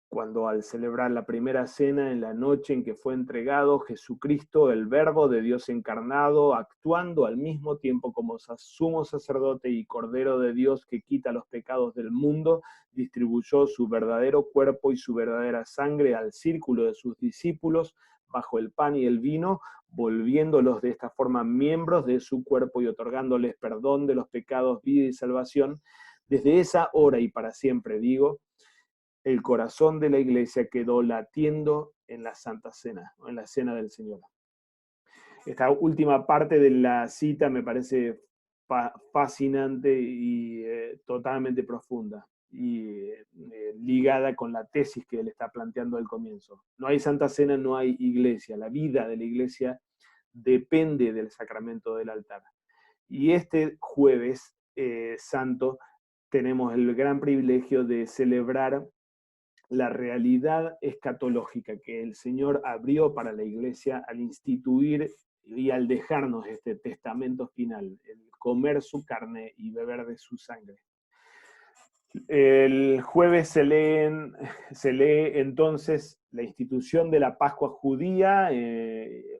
cuando al celebrar la primera cena en la noche en que fue entregado Jesucristo, el Verbo de Dios encarnado, actuando al mismo tiempo como sumo sacerdote y Cordero de Dios que quita los pecados del mundo, distribuyó su verdadero cuerpo y su verdadera sangre al círculo de sus discípulos bajo el pan y el vino, volviéndolos de esta forma miembros de su cuerpo y otorgándoles perdón de los pecados, vida y salvación. Desde esa hora y para siempre, digo, el corazón de la iglesia quedó latiendo en la Santa Cena, en la Cena del Señor. Esta última parte de la cita me parece fascinante y totalmente profunda, y ligada con la tesis que él está planteando al comienzo. No hay Santa Cena, no hay iglesia. La vida de la iglesia depende del sacramento del altar. Y este jueves santo tenemos el gran privilegio de celebrar la realidad escatológica que el Señor abrió para la iglesia al instituir y al dejarnos este testamento final, el comer su carne y beber de su sangre. El jueves se lee entonces la institución de la Pascua judía,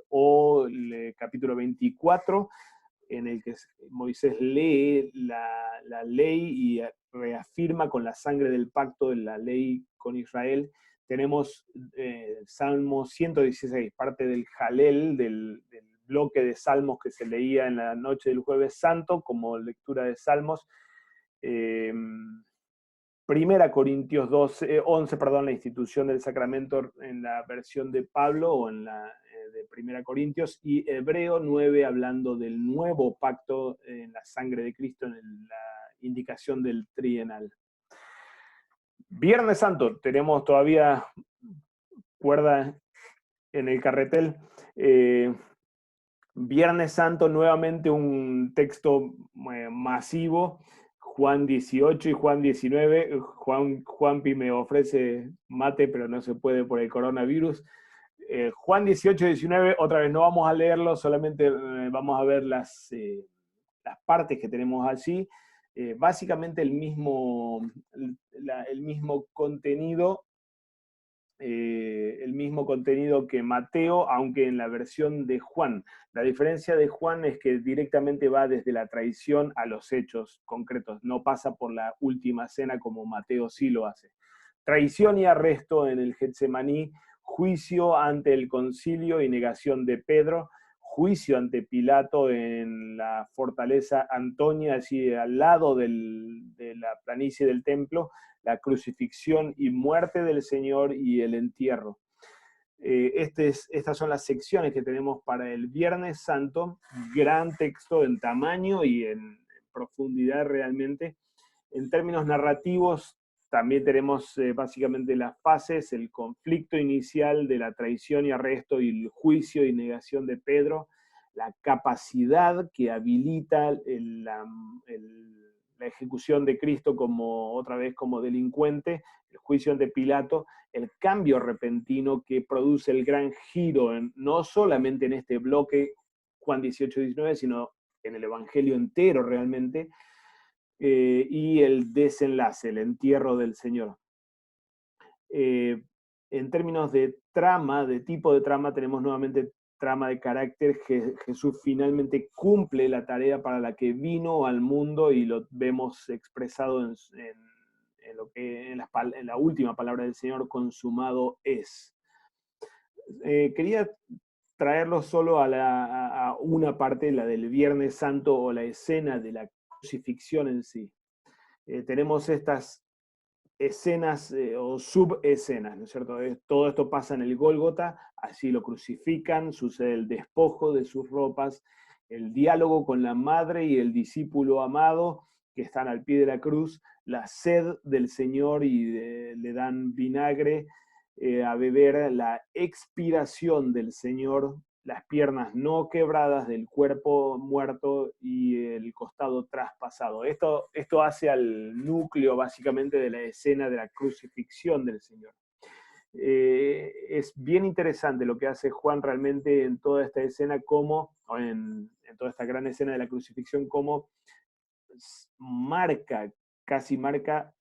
o el capítulo 24, en el que Moisés lee la ley y reafirma con la sangre del pacto de la ley con Israel. Tenemos Salmo 116, parte del Jalel, del bloque de salmos que se leía en la noche del jueves santo, como lectura de salmos. Primera Corintios 11, la institución del sacramento en la versión de Pablo, o en la de Primera Corintios, y Hebreo 9, hablando del nuevo pacto en la sangre de Cristo, en la indicación del trienal. Viernes Santo, tenemos todavía cuerda en el carretel. Viernes Santo, nuevamente un texto masivo, Juan 18 y Juan 19. Juanpi me ofrece mate, pero no se puede por el coronavirus. Juan 18 y 19, otra vez no vamos a leerlo, solamente vamos a ver las partes que tenemos allí. Básicamente el mismo contenido. El mismo contenido que Mateo, aunque en la versión de Juan. La diferencia de Juan es que directamente va desde la traición a los hechos concretos, no pasa por la última cena como Mateo sí lo hace. Traición y arresto en el Getsemaní, juicio ante el concilio y negación de Pedro, juicio ante Pilato en la fortaleza Antonia, allí al lado de la planicie del templo, la crucifixión y muerte del Señor y el entierro. Estas son las secciones que tenemos para el Viernes Santo, gran texto en tamaño y en profundidad realmente. En términos narrativos, también tenemos básicamente las fases, el conflicto inicial de la traición y arresto y el juicio y negación de Pedro, la capacidad que habilita la ejecución de Cristo otra vez como delincuente, el juicio ante Pilato, el cambio repentino que produce el gran giro, no solamente en este bloque Juan 18-19, sino en el Evangelio entero realmente, y el desenlace, el entierro del Señor. En términos de trama, de tipo de trama, tenemos nuevamente trama de carácter. Jesús finalmente cumple la tarea para la que vino al mundo, y lo vemos expresado en la última palabra del Señor: consumado es. Quería traerlo solo a una parte, la del Viernes Santo, o la escena de la crucifixión en sí. Tenemos estas escenas o subescenas, ¿no es cierto? Todo esto pasa en el Gólgota, así lo crucifican, sucede el despojo de sus ropas, el diálogo con la madre y el discípulo amado que están al pie de la cruz, la sed del Señor y le dan vinagre a beber, la expiración del Señor, las piernas no quebradas del cuerpo muerto y el costado traspasado. Esto hace al núcleo básicamente de la escena de la crucifixión del Señor. Es bien interesante lo que hace Juan realmente en toda esta escena, en toda esta gran escena de la crucifixión, como casi marca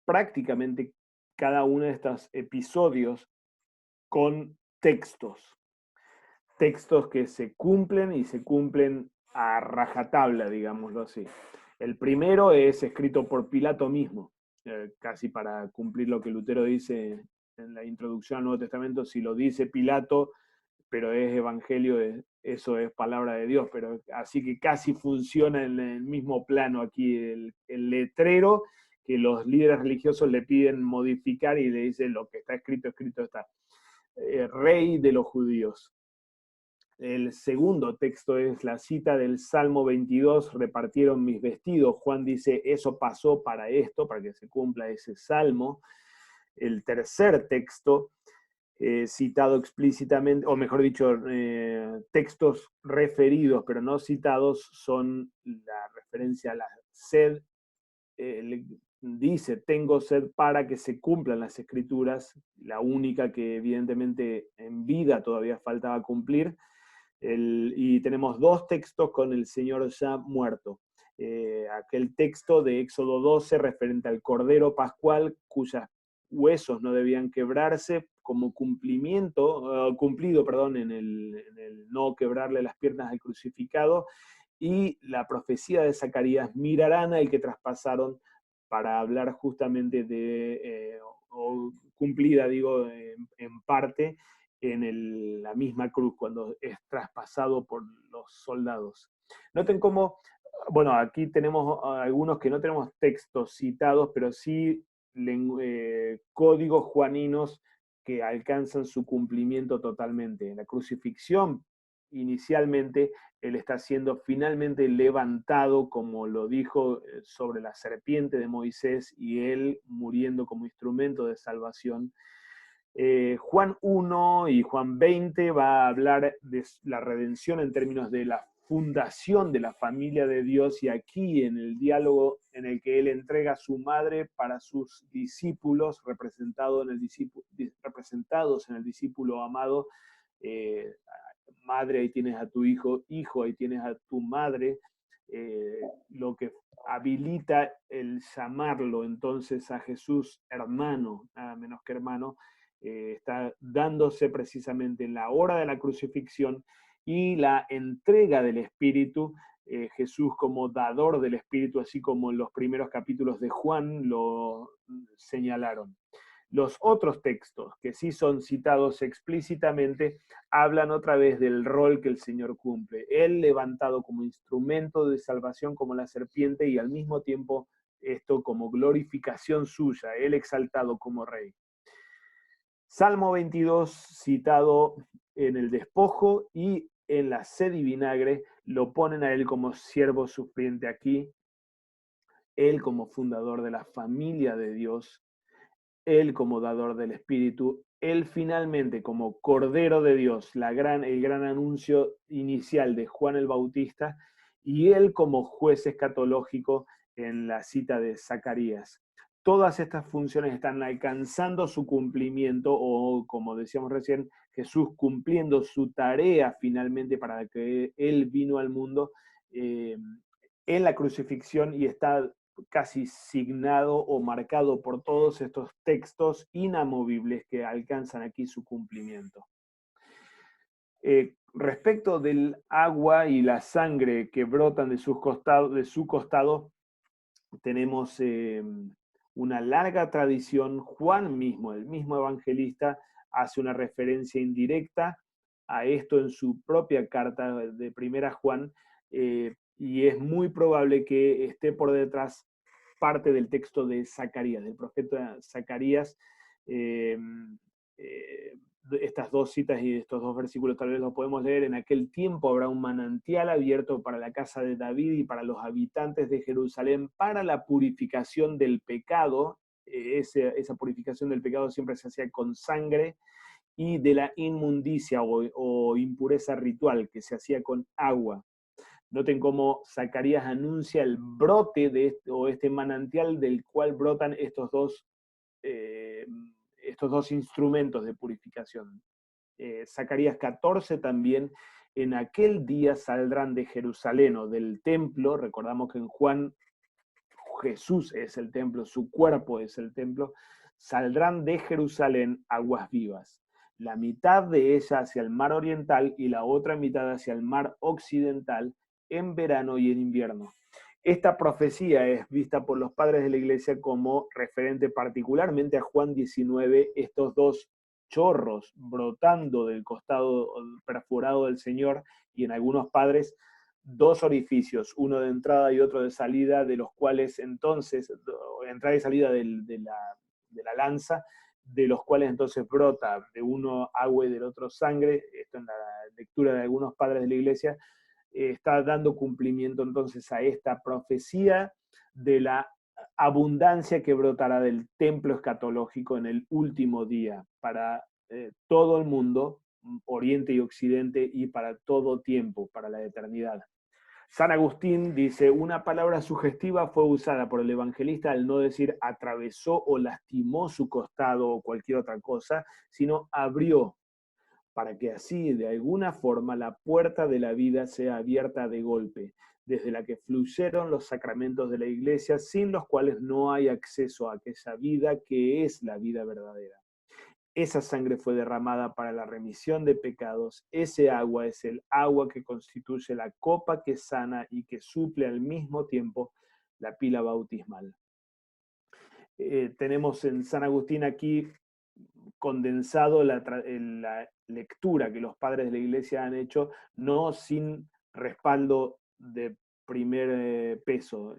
prácticamente cada uno de estos episodios con textos que se cumplen, y se cumplen a rajatabla, digámoslo así. El primero es escrito por Pilato mismo, casi para cumplir lo que Lutero dice en la introducción al Nuevo Testamento: si lo dice Pilato, pero es evangelio, eso es palabra de Dios. Pero así que casi funciona en el mismo plano aquí el letrero que los líderes religiosos le piden modificar, y le dicen: lo que está escrito, escrito está. Rey de los judíos. El segundo texto es la cita del Salmo 22, repartieron mis vestidos. Juan dice, eso pasó para esto, para que se cumpla ese salmo. El tercer texto, citado explícitamente, o mejor dicho, textos referidos pero no citados, son la referencia a la sed. Dice, tengo sed para que se cumplan las escrituras, la única que evidentemente en vida todavía faltaba cumplir. Y tenemos dos textos con el Señor ya muerto. Aquel texto de Éxodo 12 referente al Cordero Pascual, cuyos huesos no debían quebrarse, como cumplido en el no quebrarle las piernas al crucificado, y la profecía de Zacarías, mirarán al que traspasaron, para hablar justamente de, o cumplida, digo, en parte, en la misma cruz, cuando es traspasado por los soldados. Noten cómo, bueno, aquí tenemos algunos que no tenemos textos citados, pero sí códigos juaninos que alcanzan su cumplimiento totalmente. En la crucifixión, inicialmente, él está siendo finalmente levantado, como lo dijo sobre la serpiente de Moisés, y él muriendo como instrumento de salvación. Juan 1 y Juan 20 va a hablar de la redención en términos de la fundación de la familia de Dios, y aquí en el diálogo en el que él entrega a su madre para sus discípulos, representados en el discípulo amado, madre, ahí tienes a tu hijo, hijo, ahí tienes a tu madre, lo que habilita el llamarlo entonces a Jesús hermano, nada menos que hermano. Está dándose precisamente en la hora de la crucifixión y la entrega del Espíritu, Jesús como dador del Espíritu, así como en los primeros capítulos de Juan lo señalaron. Los otros textos, que sí son citados explícitamente, hablan otra vez del rol que el Señor cumple. Él levantado como instrumento de salvación como la serpiente, y al mismo tiempo esto como glorificación suya, Él exaltado como Rey. Salmo 22, citado en el despojo y en la sed y vinagre, lo ponen a Él como siervo sufriente aquí, Él como fundador de la familia de Dios, Él como dador del Espíritu, Él finalmente como Cordero de Dios, el gran anuncio inicial de Juan el Bautista, y Él como juez escatológico en la cita de Zacarías. Todas estas funciones están alcanzando su cumplimiento, o como decíamos recién, Jesús cumpliendo su tarea finalmente para que Él vino al mundo en la crucifixión, y está casi signado o marcado por todos estos textos inamovibles que alcanzan aquí su cumplimiento. Respecto del agua y la sangre que brotan de su costado, tenemos una larga tradición. Juan mismo, el mismo evangelista, hace una referencia indirecta a esto en su propia carta de Primera Juan, y es muy probable que esté por detrás parte del texto de Zacarías, del profeta Zacarías. Estas dos citas y estos dos versículos tal vez los podemos leer. En aquel tiempo habrá un manantial abierto para la casa de David y para los habitantes de Jerusalén, para la purificación del pecado. Esa purificación del pecado siempre se hacía con sangre, y de la inmundicia o impureza ritual, que se hacía con agua. Noten cómo Zacarías anuncia el brote de este manantial del cual brotan estos dos instrumentos de purificación. Zacarías 14 también, en aquel día saldrán de Jerusalén o del templo. Recordamos que en Juan Jesús es el templo, su cuerpo es el templo. Saldrán de Jerusalén aguas vivas, la mitad de ella hacia el mar oriental y la otra mitad hacia el mar occidental, en verano y en invierno. Esta profecía es vista por los padres de la iglesia como referente particularmente a Juan 19, estos dos chorros brotando del costado perforado del Señor, y en algunos padres dos orificios, uno de entrada y otro de salida, de los cuales entonces, entrada y salida de la lanza, de los cuales entonces brota de uno agua y del otro sangre. Esto en la lectura de algunos padres de la Iglesia está dando cumplimiento entonces a esta profecía de la abundancia que brotará del templo escatológico en el último día para todo el mundo, Oriente y Occidente, y para todo tiempo, para la eternidad. San Agustín dice, una palabra sugestiva fue usada por el evangelista al no decir atravesó o lastimó su costado o cualquier otra cosa, sino abrió, para que así, de alguna forma, la puerta de la vida sea abierta de golpe, desde la que fluyeron los sacramentos de la Iglesia, sin los cuales no hay acceso a aquella vida que es la vida verdadera. Esa sangre fue derramada para la remisión de pecados. Ese agua es el agua que constituye la copa que sana y que suple al mismo tiempo la pila bautismal. Tenemos en San Agustín aquí condensado la lectura que los padres de la Iglesia han hecho, no sin respaldo de primer peso,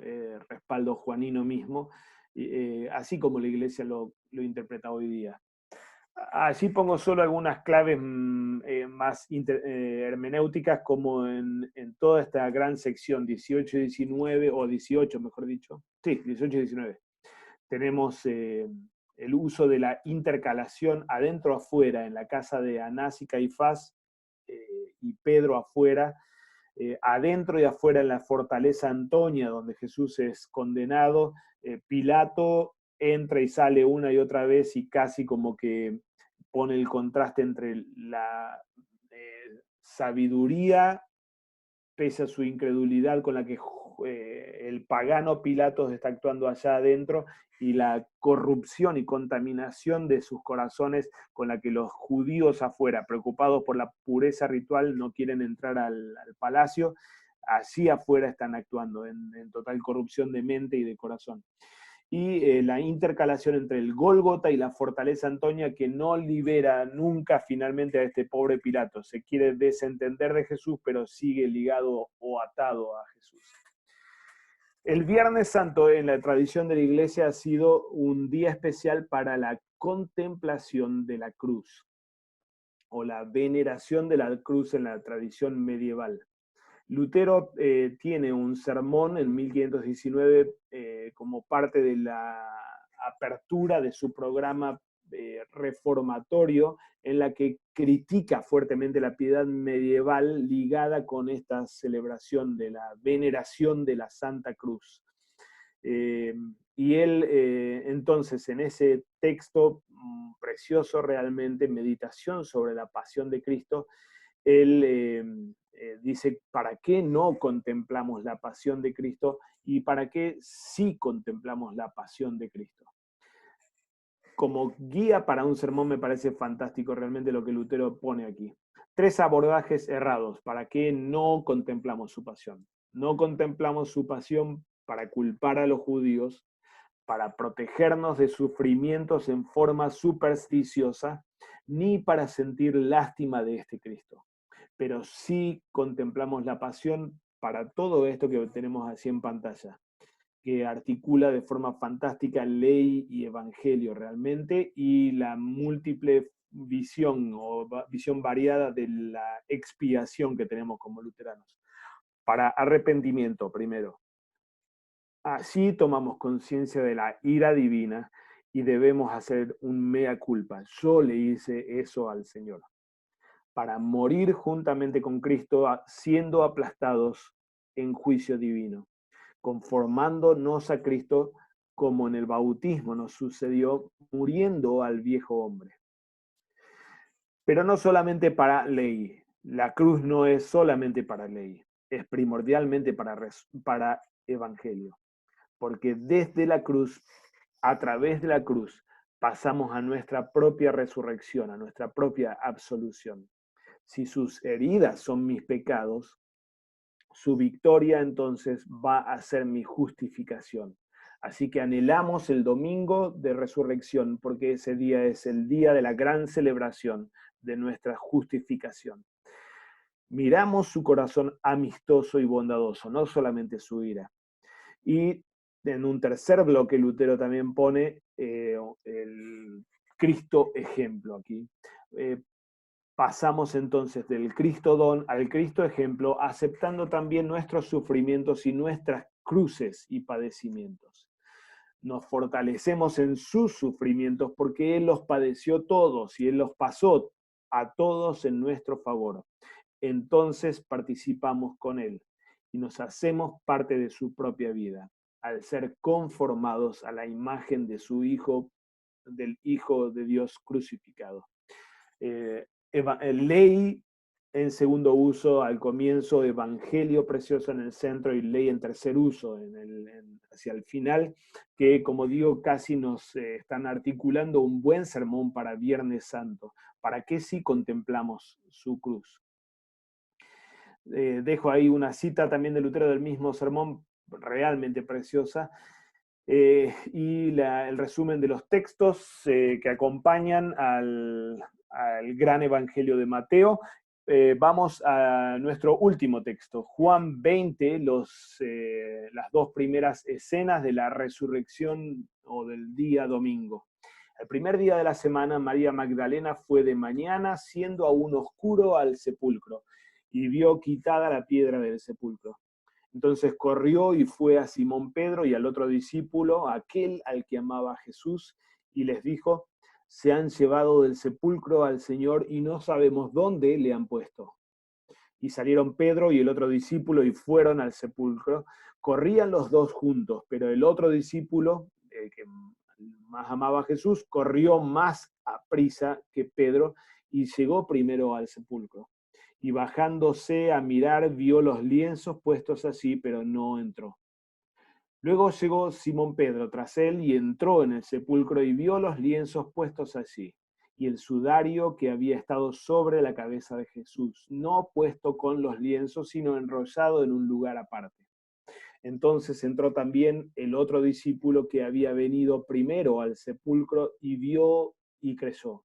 respaldo juanino mismo, así como la Iglesia lo interpreta hoy día. Allí pongo solo algunas claves más hermenéuticas, como en toda esta gran sección 18 y 19, o 18 mejor dicho, sí, 18 y 19. Tenemos el uso de la intercalación adentro-afuera en la casa de Anás y Caifás, y Pedro afuera, adentro y afuera en la fortaleza Antonia, donde Jesús es condenado. Pilato entra y sale una y otra vez y casi como que pone el contraste entre la sabiduría, pese a su incredulidad con la que el pagano Pilatos está actuando allá adentro, y la corrupción y contaminación de sus corazones con la que los judíos afuera, preocupados por la pureza ritual, no quieren entrar al palacio. Allí afuera están actuando en total corrupción de mente y de corazón. Y la intercalación entre el Gólgota y la fortaleza Antonia, que no libera nunca finalmente a este pobre Pilato. Se quiere desentender de Jesús, pero sigue ligado o atado a Jesús. El Viernes Santo en la tradición de la Iglesia ha sido un día especial para la contemplación de la cruz, o la veneración de la cruz en la tradición medieval. Lutero tiene un sermón en 1519 como parte de la apertura de su programa reformatorio, en la que critica fuertemente la piedad medieval ligada con esta celebración de la veneración de la Santa Cruz. Y él, entonces, en ese texto precioso realmente, Meditación sobre la Pasión de Cristo, él dice, ¿para qué no contemplamos la pasión de Cristo y para qué sí contemplamos la pasión de Cristo? Como guía para un sermón me parece fantástico realmente lo que Lutero pone aquí. 3 abordajes errados, ¿para qué no contemplamos su pasión? No contemplamos su pasión para culpar a los judíos, para protegernos de sufrimientos en forma supersticiosa, ni para sentir lástima de este Cristo. Pero sí contemplamos la pasión para todo esto que tenemos así en pantalla, que articula de forma fantástica ley y evangelio realmente, y la múltiple visión o visión variada de la expiación que tenemos como luteranos. Para arrepentimiento primero. Así tomamos conciencia de la ira divina y debemos hacer un mea culpa. Yo le hice eso al Señor. Para morir juntamente con Cristo, siendo aplastados en juicio divino, conformándonos a Cristo como en el bautismo nos sucedió, muriendo al viejo hombre. Pero no solamente para ley. La cruz no es solamente para ley, es primordialmente para evangelio. Porque desde la cruz, a través de la cruz, pasamos a nuestra propia resurrección, a nuestra propia absolución. Si sus heridas son mis pecados, su victoria entonces va a ser mi justificación. Así que anhelamos el domingo de resurrección, porque ese día es el día de la gran celebración de nuestra justificación. Miramos su corazón amistoso y bondadoso, no solamente su ira. Y en un tercer bloque, Lutero también pone Cristo ejemplo aquí. Pasamos entonces del Cristo don al Cristo ejemplo, aceptando también nuestros sufrimientos y nuestras cruces y padecimientos. Nos fortalecemos en sus sufrimientos porque Él los padeció todos y Él los pasó a todos en nuestro favor. Entonces participamos con Él y nos hacemos parte de su propia vida, al ser conformados a la imagen de su Hijo, del Hijo de Dios crucificado. Ley en segundo uso, al comienzo, evangelio precioso en el centro y ley en tercer uso, hacia el final, que como digo, casi nos están articulando un buen sermón para Viernes Santo, para que sí contemplamos su cruz. Dejo ahí una cita también de Lutero del mismo sermón, realmente preciosa, y el resumen de los textos que acompañan al gran evangelio de Mateo. Vamos a nuestro último texto, Juan 20, las dos primeras escenas de la resurrección o del día domingo. El primer día de la semana, María Magdalena fue de mañana, siendo aún oscuro, al sepulcro, y vio quitada la piedra del sepulcro. Entonces corrió y fue a Simón Pedro y al otro discípulo, aquel al que amaba Jesús, y les dijo: se han llevado del sepulcro al Señor y no sabemos dónde le han puesto. Y salieron Pedro y el otro discípulo y fueron al sepulcro. Corrían los dos juntos, pero el otro discípulo, el que más amaba a Jesús, corrió más aprisa que Pedro y llegó primero al sepulcro. Y bajándose a mirar, vio los lienzos puestos allí, pero no entró. Luego llegó Simón Pedro tras él y entró en el sepulcro y vio los lienzos puestos allí, y el sudario que había estado sobre la cabeza de Jesús, no puesto con los lienzos, sino enrollado en un lugar aparte. Entonces entró también el otro discípulo que había venido primero al sepulcro y vio y creyó,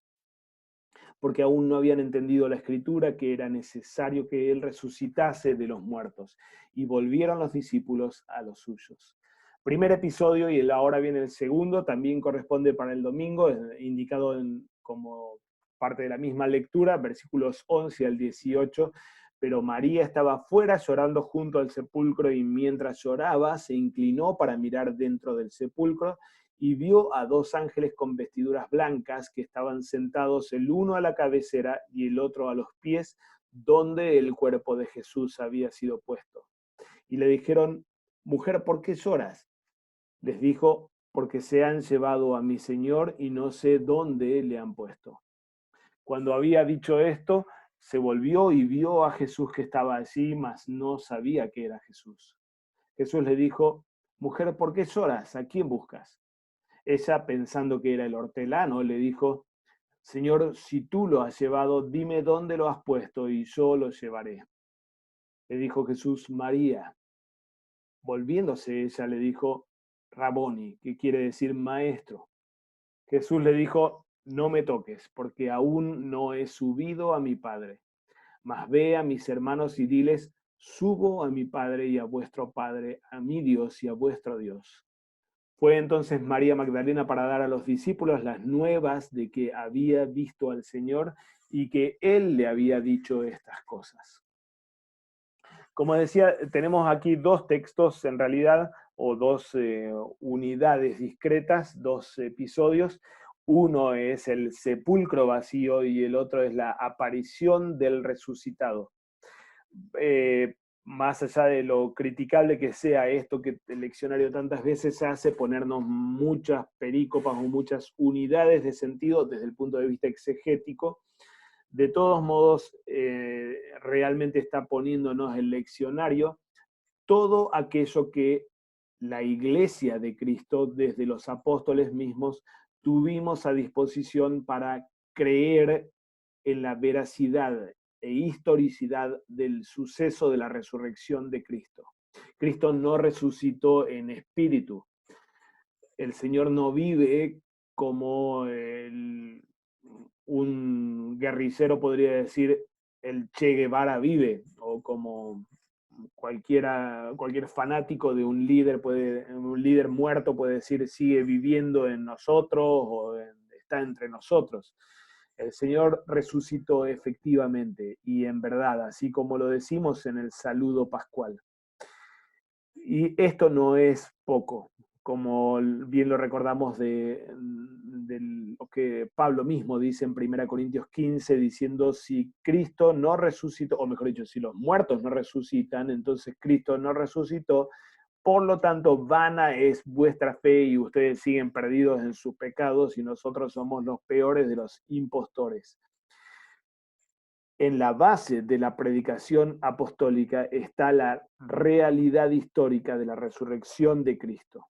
porque aún no habían entendido la Escritura, que era necesario que Él resucitase de los muertos. Y volvieron los discípulos a los suyos. Primer episodio, y ahora viene el segundo, también corresponde para el domingo, indicado como parte de la misma lectura, versículos 11 al 18. Pero María estaba afuera llorando junto al sepulcro, y mientras lloraba se inclinó para mirar dentro del sepulcro, y vio a dos ángeles con vestiduras blancas que estaban sentados, el uno a la cabecera y el otro a los pies, donde el cuerpo de Jesús había sido puesto. Y le dijeron: mujer, ¿por qué lloras? Les dijo: porque se han llevado a mi Señor y no sé dónde le han puesto. Cuando había dicho esto, se volvió y vio a Jesús que estaba allí, mas no sabía que era Jesús. Jesús le dijo: mujer, ¿por qué lloras? ¿A quién buscas? Ella, pensando que era el hortelano, le dijo: Señor, si tú lo has llevado, dime dónde lo has puesto y yo lo llevaré. Le dijo Jesús: María. Volviéndose ella le dijo: Raboni, que quiere decir maestro. Jesús le dijo: no me toques, porque aún no he subido a mi Padre. Mas ve a mis hermanos y diles: subo a mi Padre y a vuestro Padre, a mi Dios y a vuestro Dios. Fue entonces María Magdalena para dar a los discípulos las nuevas de que había visto al Señor y que Él le había dicho estas cosas. Como decía, tenemos aquí dos textos en realidad, o dos unidades discretas, dos episodios. Uno es el sepulcro vacío y el otro es la aparición del resucitado. Más allá de lo criticable que sea esto que el leccionario tantas veces hace, ponernos muchas perícopas o muchas unidades de sentido desde el punto de vista exegético, de todos modos realmente está poniéndonos el leccionario todo aquello que la Iglesia de Cristo, desde los apóstoles mismos, tuvimos a disposición para creer en la veracidad e historicidad del suceso de la resurrección de Cristo. Cristo no resucitó en espíritu. El Señor no vive como un guerrillero podría decir el Che Guevara vive, o como cualquier fanático de un líder muerto puede decir sigue viviendo en nosotros, o está entre nosotros. El Señor resucitó efectivamente y en verdad, así como lo decimos en el saludo pascual. Y esto no es poco, como bien lo recordamos de lo que Pablo mismo dice en 1 Corintios 15, diciendo, si Cristo no resucitó, o mejor dicho, si los muertos no resucitan, entonces Cristo no resucitó, por lo tanto, vana es vuestra fe y ustedes siguen perdidos en sus pecados y nosotros somos los peores de los impostores. En la base de la predicación apostólica está la realidad histórica de la resurrección de Cristo.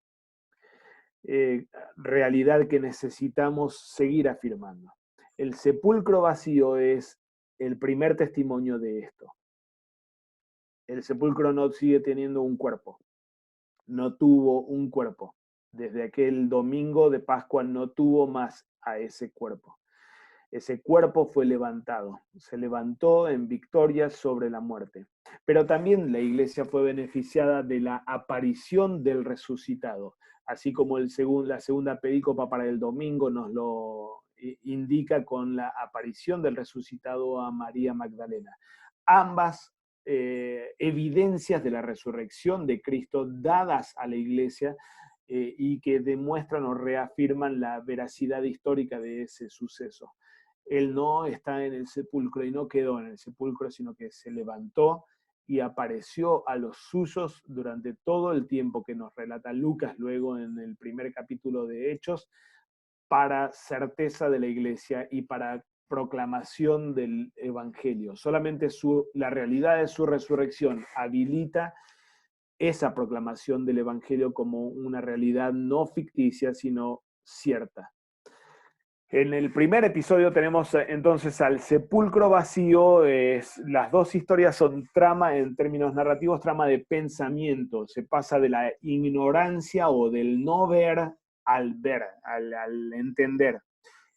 Realidad que necesitamos seguir afirmando. El sepulcro vacío es el primer testimonio de esto. El sepulcro no sigue teniendo un cuerpo. No tuvo un cuerpo. Desde aquel domingo de Pascua no tuvo más a ese cuerpo. Ese cuerpo fue levantado, se levantó en victoria sobre la muerte. Pero también la iglesia fue beneficiada de la aparición del resucitado, así como la segunda perícopa para el domingo nos lo indica con la aparición del resucitado a María Magdalena. Ambas evidencias de la resurrección de Cristo dadas a la iglesia y que demuestran o reafirman la veracidad histórica de ese suceso. Él no está en el sepulcro y no quedó en el sepulcro, sino que se levantó y apareció a los suyos durante todo el tiempo que nos relata Lucas luego en el primer capítulo de Hechos, para certeza de la iglesia y para proclamación del evangelio. Solamente la realidad de su resurrección habilita esa proclamación del evangelio como una realidad no ficticia, sino cierta. En el primer episodio tenemos entonces al sepulcro vacío. Las dos historias son trama, en términos narrativos, trama de pensamiento. Se pasa de la ignorancia o del no ver al ver, al entender.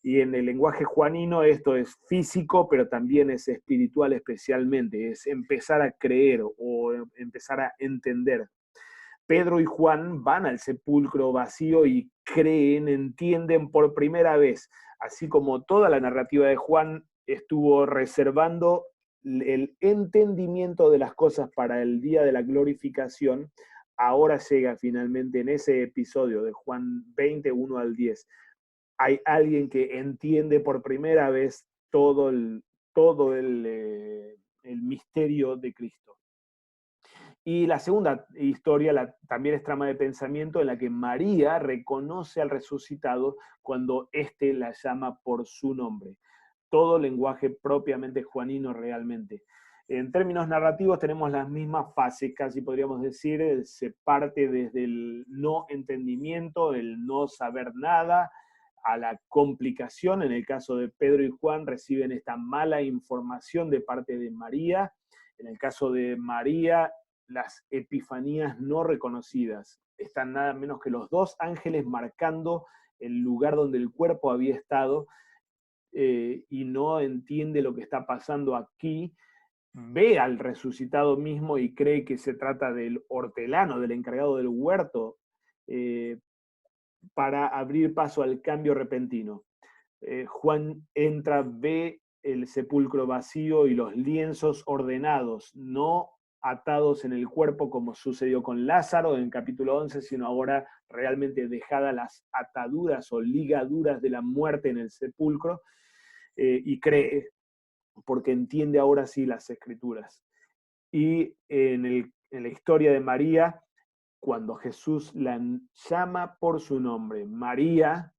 Y en el lenguaje juanino esto es físico, pero también es espiritual especialmente. Es empezar a creer o empezar a entender. Pedro y Juan van al sepulcro vacío y creen, entienden por primera vez, así como toda la narrativa de Juan estuvo reservando el entendimiento de las cosas para el día de la glorificación, ahora llega finalmente en ese episodio de Juan 21 al 10. Hay alguien que entiende por primera vez todo el misterio de Cristo. Y la segunda historia también es trama de pensamiento en la que María reconoce al resucitado cuando éste la llama por su nombre. Todo lenguaje propiamente juanino realmente. En términos narrativos tenemos las mismas fases, casi podríamos decir, se parte desde el no entendimiento, el no saber nada, a la complicación. En el caso de Pedro y Juan reciben esta mala información de parte de María. En el caso de María, las epifanías no reconocidas. Están nada menos que los dos ángeles marcando el lugar donde el cuerpo había estado y no entiende lo que está pasando aquí. Ve al resucitado mismo y cree que se trata del hortelano, del encargado del huerto, para abrir paso al cambio repentino. Juan entra, ve el sepulcro vacío y los lienzos ordenados, no atados en el cuerpo como sucedió con Lázaro en capítulo 11, sino ahora realmente dejadas las ataduras o ligaduras de la muerte en el sepulcro, y cree, porque entiende ahora sí las escrituras. Y en la historia de María, cuando Jesús la llama por su nombre, María,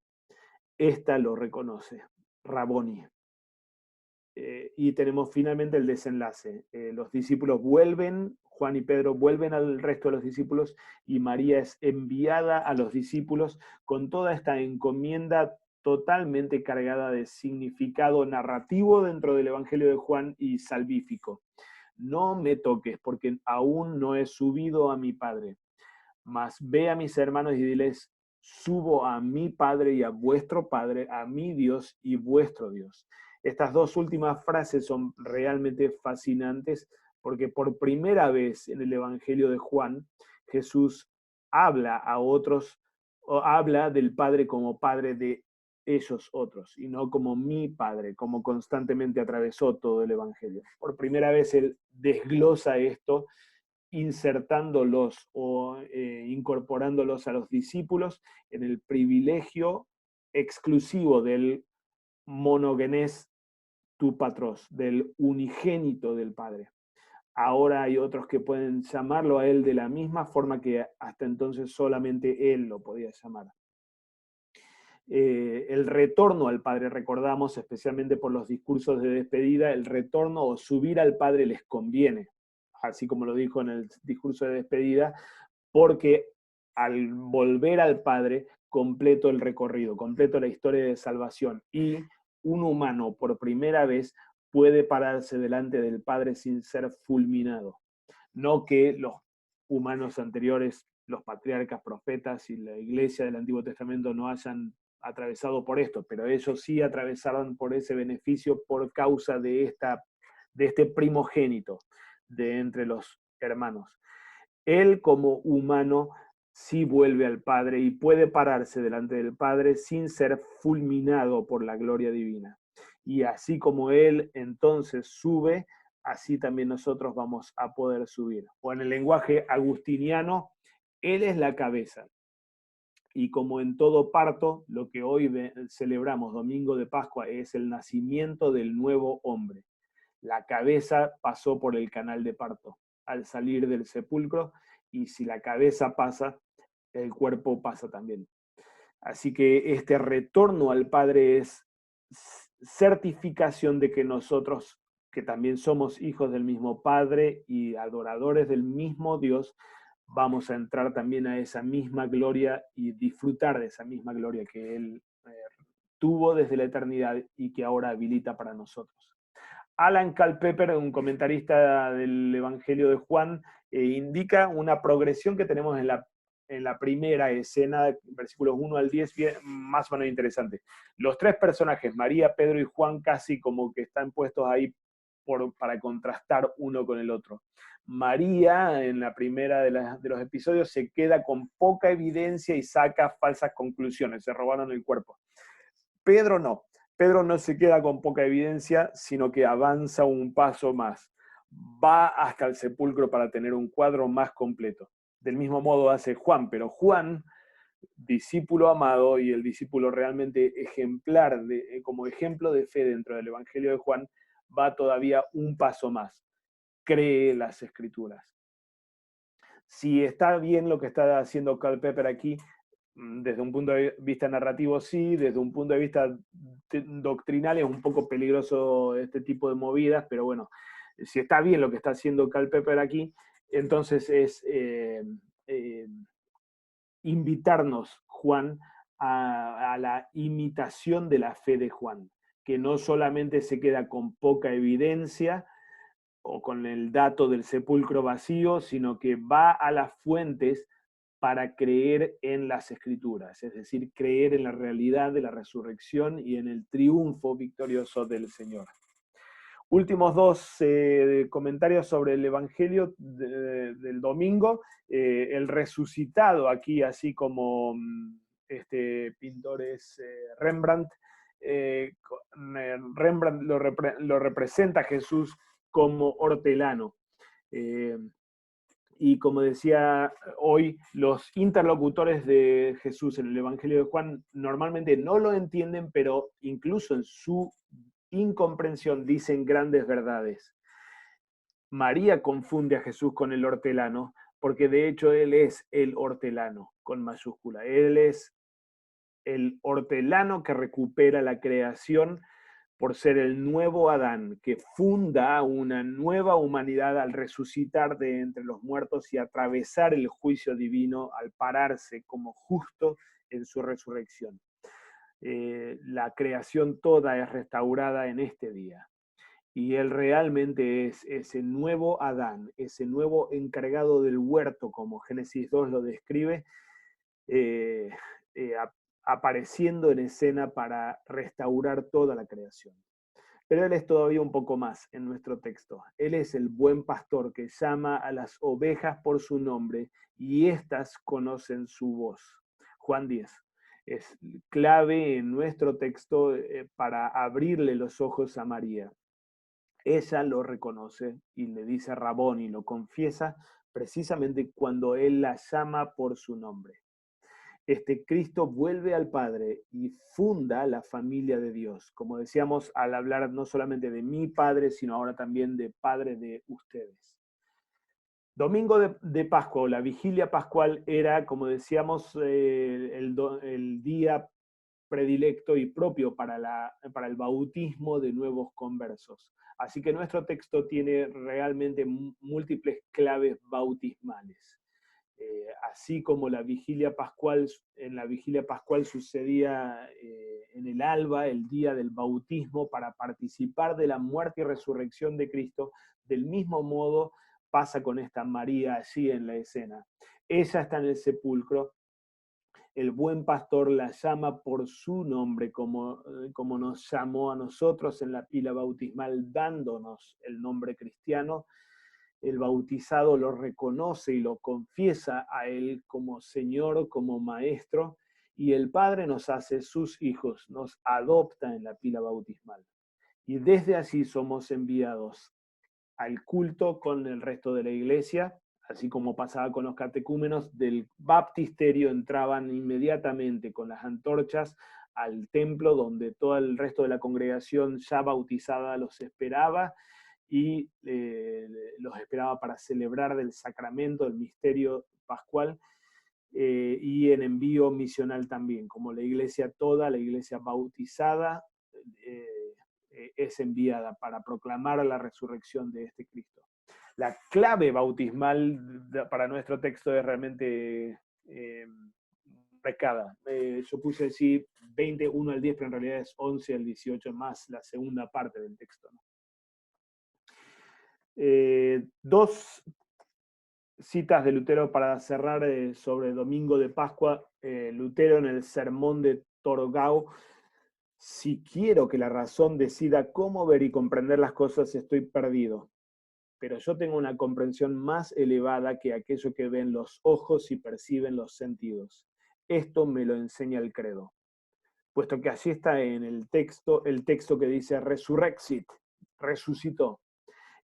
ésta lo reconoce, Raboni. Y tenemos finalmente el desenlace. Los discípulos vuelven, Juan y Pedro vuelven al resto de los discípulos y María es enviada a los discípulos con toda esta encomienda totalmente cargada de significado narrativo dentro del Evangelio de Juan y salvífico. No me toques, porque aún no he subido a mi Padre, mas ve a mis hermanos y diles, subo a mi Padre y a vuestro Padre, a mi Dios y vuestro Dios. Estas dos últimas frases son realmente fascinantes porque por primera vez en el Evangelio de Juan, Jesús habla a otros, o habla del Padre como Padre de ellos otros, y no como mi Padre, como constantemente atravesó todo el Evangelio. Por primera vez él desglosa esto, insertándolos o incorporándolos a los discípulos en el privilegio exclusivo del monogenes tu patros, del unigénito del Padre. Ahora hay otros que pueden llamarlo a él de la misma forma que hasta entonces solamente él lo podía llamar. El retorno al Padre, recordamos, especialmente por los discursos de despedida, el retorno o subir al Padre les conviene, así como lo dijo en el discurso de despedida, porque al volver al Padre completo el recorrido, completo la historia de salvación, y un humano por primera vez puede pararse delante del Padre sin ser fulminado. No que los humanos anteriores, los patriarcas, profetas y la iglesia del Antiguo Testamento no hayan atravesado por esto, pero ellos sí atravesaron por ese beneficio por causa de este primogénito de entre los hermanos. Él como humano sí vuelve al Padre y puede pararse delante del Padre sin ser fulminado por la gloria divina. Y así como Él entonces sube, así también nosotros vamos a poder subir. O en el lenguaje agustiniano, Él es la cabeza. Y como en todo parto, lo que hoy celebramos, Domingo de Pascua, es el nacimiento del nuevo hombre. La cabeza pasó por el canal de parto al salir del sepulcro, y si la cabeza pasa, el cuerpo pasa también. Así que este retorno al Padre es certificación de que nosotros, que también somos hijos del mismo Padre y adoradores del mismo Dios, vamos a entrar también a esa misma gloria y disfrutar de esa misma gloria que Él tuvo desde la eternidad y que ahora habilita para nosotros. Alan Culpeper, un comentarista del Evangelio de Juan, indica una progresión que tenemos en la primera escena, versículos 1 al 10, bien, más o menos interesante. Los tres personajes, María, Pedro y Juan, casi como que están puestos ahí para contrastar uno con el otro. María, en la primera de los episodios, se queda con poca evidencia y saca falsas conclusiones, se robaron el cuerpo. Pedro no. Pedro no se queda con poca evidencia, sino que avanza un paso más. Va hasta el sepulcro para tener un cuadro más completo. Del mismo modo hace Juan, pero Juan, discípulo amado y el discípulo realmente ejemplar, como ejemplo de fe dentro del Evangelio de Juan, va todavía un paso más. Cree las Escrituras. Si está bien lo que está haciendo Culpeper aquí, desde un punto de vista narrativo sí, desde un punto de vista doctrinal es un poco peligroso este tipo de movidas, pero bueno, si está bien lo que está haciendo Culpeper aquí, entonces es invitarnos, Juan, a la imitación de la fe de Juan, que no solamente se queda con poca evidencia o con el dato del sepulcro vacío, sino que va a las fuentes para creer en las Escrituras, es decir, creer en la realidad de la resurrección y en el triunfo victorioso del Señor. Últimos dos comentarios sobre el Evangelio del domingo. El resucitado aquí, así como este pintor es Rembrandt. Rembrandt lo representa a Jesús como hortelano. Y como decía hoy, los interlocutores de Jesús en el Evangelio de Juan normalmente no lo entienden, pero incluso en su incomprensión dicen grandes verdades. María confunde a Jesús con el hortelano, porque de hecho él es el hortelano, con mayúscula. Él es el hortelano que recupera la creación por ser el nuevo Adán, que funda una nueva humanidad al resucitar de entre los muertos y atravesar el juicio divino al pararse como justo en su resurrección. La creación toda es restaurada en este día. Y él realmente es ese nuevo Adán, ese nuevo encargado del huerto, como Génesis 2 lo describe, apareciendo en escena para restaurar toda la creación. Pero él es todavía un poco más en nuestro texto. Él es el buen pastor que llama a las ovejas por su nombre y éstas conocen su voz. Juan 10. es clave en nuestro texto para abrirle los ojos a María. Ella lo reconoce y le dice Rabón y lo confiesa precisamente cuando él la llama por su nombre. Cristo vuelve al Padre y funda la familia de Dios. Como decíamos, al hablar no solamente de mi Padre, sino ahora también de Padre de ustedes. Domingo de Pascua, o la vigilia pascual, era, como decíamos, el día predilecto y propio para el bautismo de nuevos conversos. Así que nuestro texto tiene realmente múltiples claves bautismales. Así como la vigilia pascual, en la vigilia pascual sucedía en el alba, el día del bautismo, para participar de la muerte y resurrección de Cristo, del mismo modo pasa con esta María allí en la escena. Ella está en el sepulcro, el buen pastor la llama por su nombre, como nos llamó a nosotros en la pila bautismal, dándonos el nombre cristiano. El bautizado lo reconoce y lo confiesa a él como Señor, como Maestro, y el Padre nos hace sus hijos, nos adopta en la pila bautismal. Y desde allí somos enviados al culto con el resto de la iglesia, así como pasaba con los catecúmenos. Del baptisterio entraban inmediatamente con las antorchas al templo, donde todo el resto de la congregación ya bautizada los esperaba, y los esperaba para celebrar del sacramento, del misterio pascual, y en envío misional también, como la iglesia toda, la iglesia bautizada, es enviada para proclamar la resurrección de este Cristo. La clave bautismal para nuestro texto es realmente recada. Yo puse así 21 al 10, pero en realidad es 11 al 18 más la segunda parte del texto, ¿no? Dos citas de Lutero para cerrar sobre el domingo de Pascua. Lutero en el sermón de Torgau: si quiero que la razón decida cómo ver y comprender las cosas, estoy perdido. Pero yo tengo una comprensión más elevada que aquello que ven los ojos y perciben los sentidos. Esto me lo enseña el credo. Puesto que allí está en el texto que dice resurrexit, resucitó.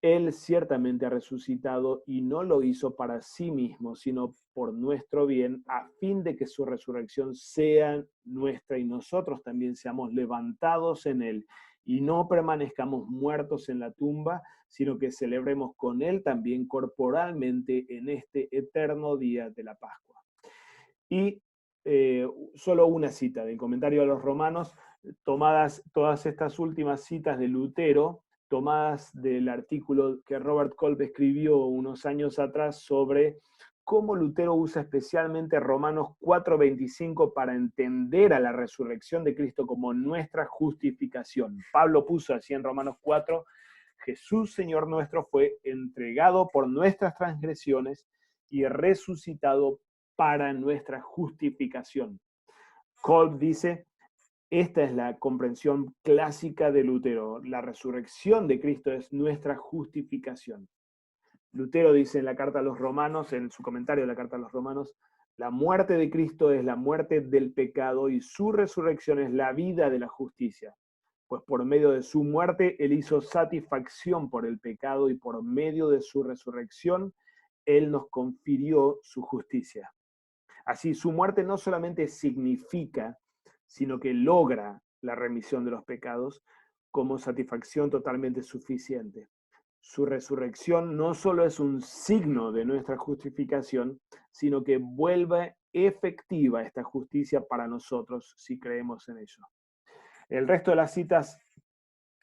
Él ciertamente ha resucitado y no lo hizo para sí mismo, sino por nuestro bien, a fin de que su resurrección sea nuestra y nosotros también seamos levantados en él y no permanezcamos muertos en la tumba, sino que celebremos con él también corporalmente en este eterno día de la Pascua. Y solo una cita del comentario a los Romanos, tomadas todas estas últimas citas de Lutero, tomadas del artículo que Robert Kolb escribió unos años atrás sobre cómo Lutero usa especialmente Romanos 4:25 para entender a la resurrección de Cristo como nuestra justificación. Pablo puso así en Romanos 4: Jesús, Señor nuestro, fue entregado por nuestras transgresiones y resucitado para nuestra justificación. Kolb dice: esta es la comprensión clásica de Lutero. La resurrección de Cristo es nuestra justificación. Lutero dice en la carta a los Romanos, en su comentario de la carta a los Romanos: la muerte de Cristo es la muerte del pecado y su resurrección es la vida de la justicia. Pues por medio de su muerte Él hizo satisfacción por el pecado y por medio de su resurrección Él nos confirió su justicia. Así, su muerte no solamente significa, sino que logra la remisión de los pecados como satisfacción totalmente suficiente. Su resurrección no solo es un signo de nuestra justificación, sino que vuelve efectiva esta justicia para nosotros si creemos en ello. El resto de las citas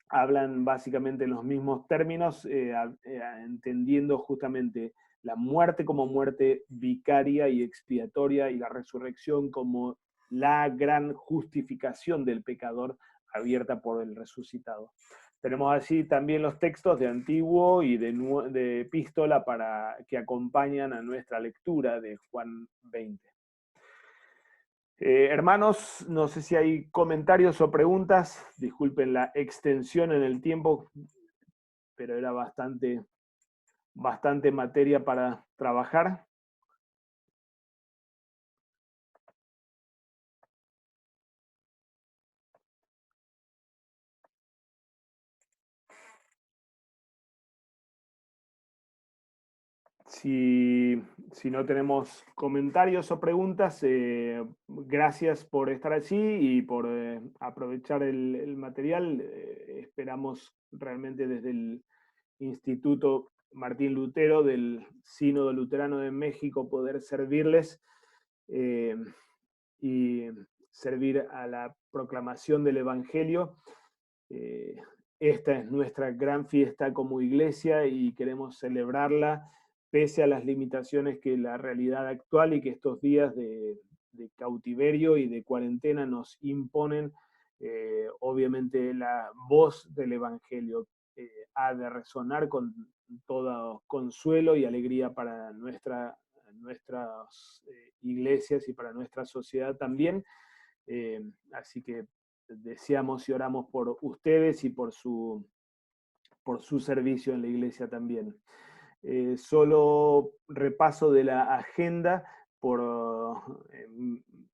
hablan básicamente en los mismos términos, entendiendo justamente la muerte como muerte vicaria y expiatoria y la resurrección como la gran justificación del pecador abierta por el resucitado. Tenemos allí también los textos de Antiguo y de Epístola que acompañan a nuestra lectura de Juan 20. Hermanos, no sé si hay comentarios o preguntas. Disculpen la extensión en el tiempo, pero era bastante materia para trabajar. Si no tenemos comentarios o preguntas, gracias por estar allí y por aprovechar el material. Esperamos realmente desde el Instituto Martín Lutero del Sínodo Luterano de México poder servirles y servir a la proclamación del Evangelio. Esta es nuestra gran fiesta como iglesia y queremos celebrarla pese a las limitaciones que la realidad actual y que estos días de cautiverio y de cuarentena nos imponen. Obviamente la voz del Evangelio ha de resonar con todo consuelo y alegría para nuestras iglesias y para nuestra sociedad también. Así que deseamos y oramos por ustedes y por su servicio en la iglesia también. Solo repaso de la agenda. Por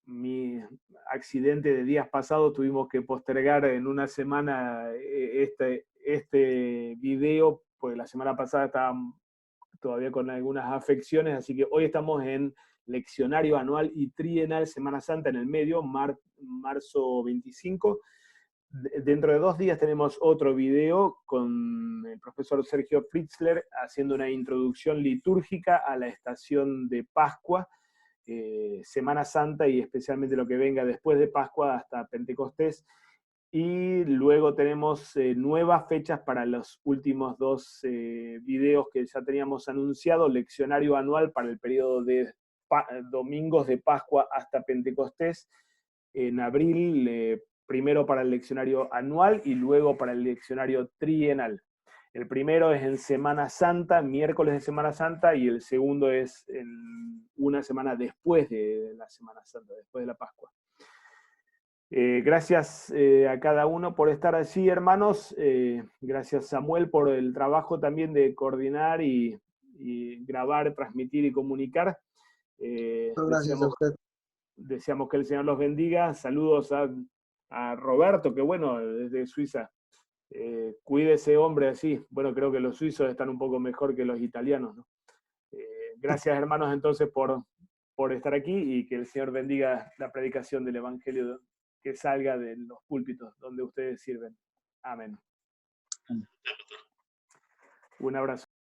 mi accidente de días pasados tuvimos que postergar en una semana este video, porque la semana pasada estábamos todavía con algunas afecciones, así que hoy estamos en leccionario anual y trienal Semana Santa en el medio, marzo 25. Dentro de 2 días tenemos otro video con el profesor Sergio Fritzler haciendo una introducción litúrgica a la estación de Pascua, Semana Santa y especialmente lo que venga después de Pascua hasta Pentecostés. Y luego tenemos nuevas fechas para los últimos 2 videos que ya teníamos anunciado, leccionario anual para el periodo de domingos de Pascua hasta Pentecostés, en abril, primero para el leccionario anual y luego para el leccionario trienal. El primero es en Semana Santa, miércoles de Semana Santa, y el segundo es en una semana después de la Semana Santa, después de la Pascua. Gracias a cada uno por estar allí, hermanos. Gracias, Samuel, por el trabajo también de coordinar y grabar, transmitir y comunicar. Gracias a usted. Deseamos que el Señor los bendiga. Saludos a Roberto, que bueno, desde Suiza. Cuídese, hombre, así. Bueno, creo que los suizos están un poco mejor que los italianos, ¿no? Gracias, hermanos, entonces, por estar aquí y que el Señor bendiga la predicación del Evangelio que salga de los púlpitos donde ustedes sirven. Amén. Un abrazo.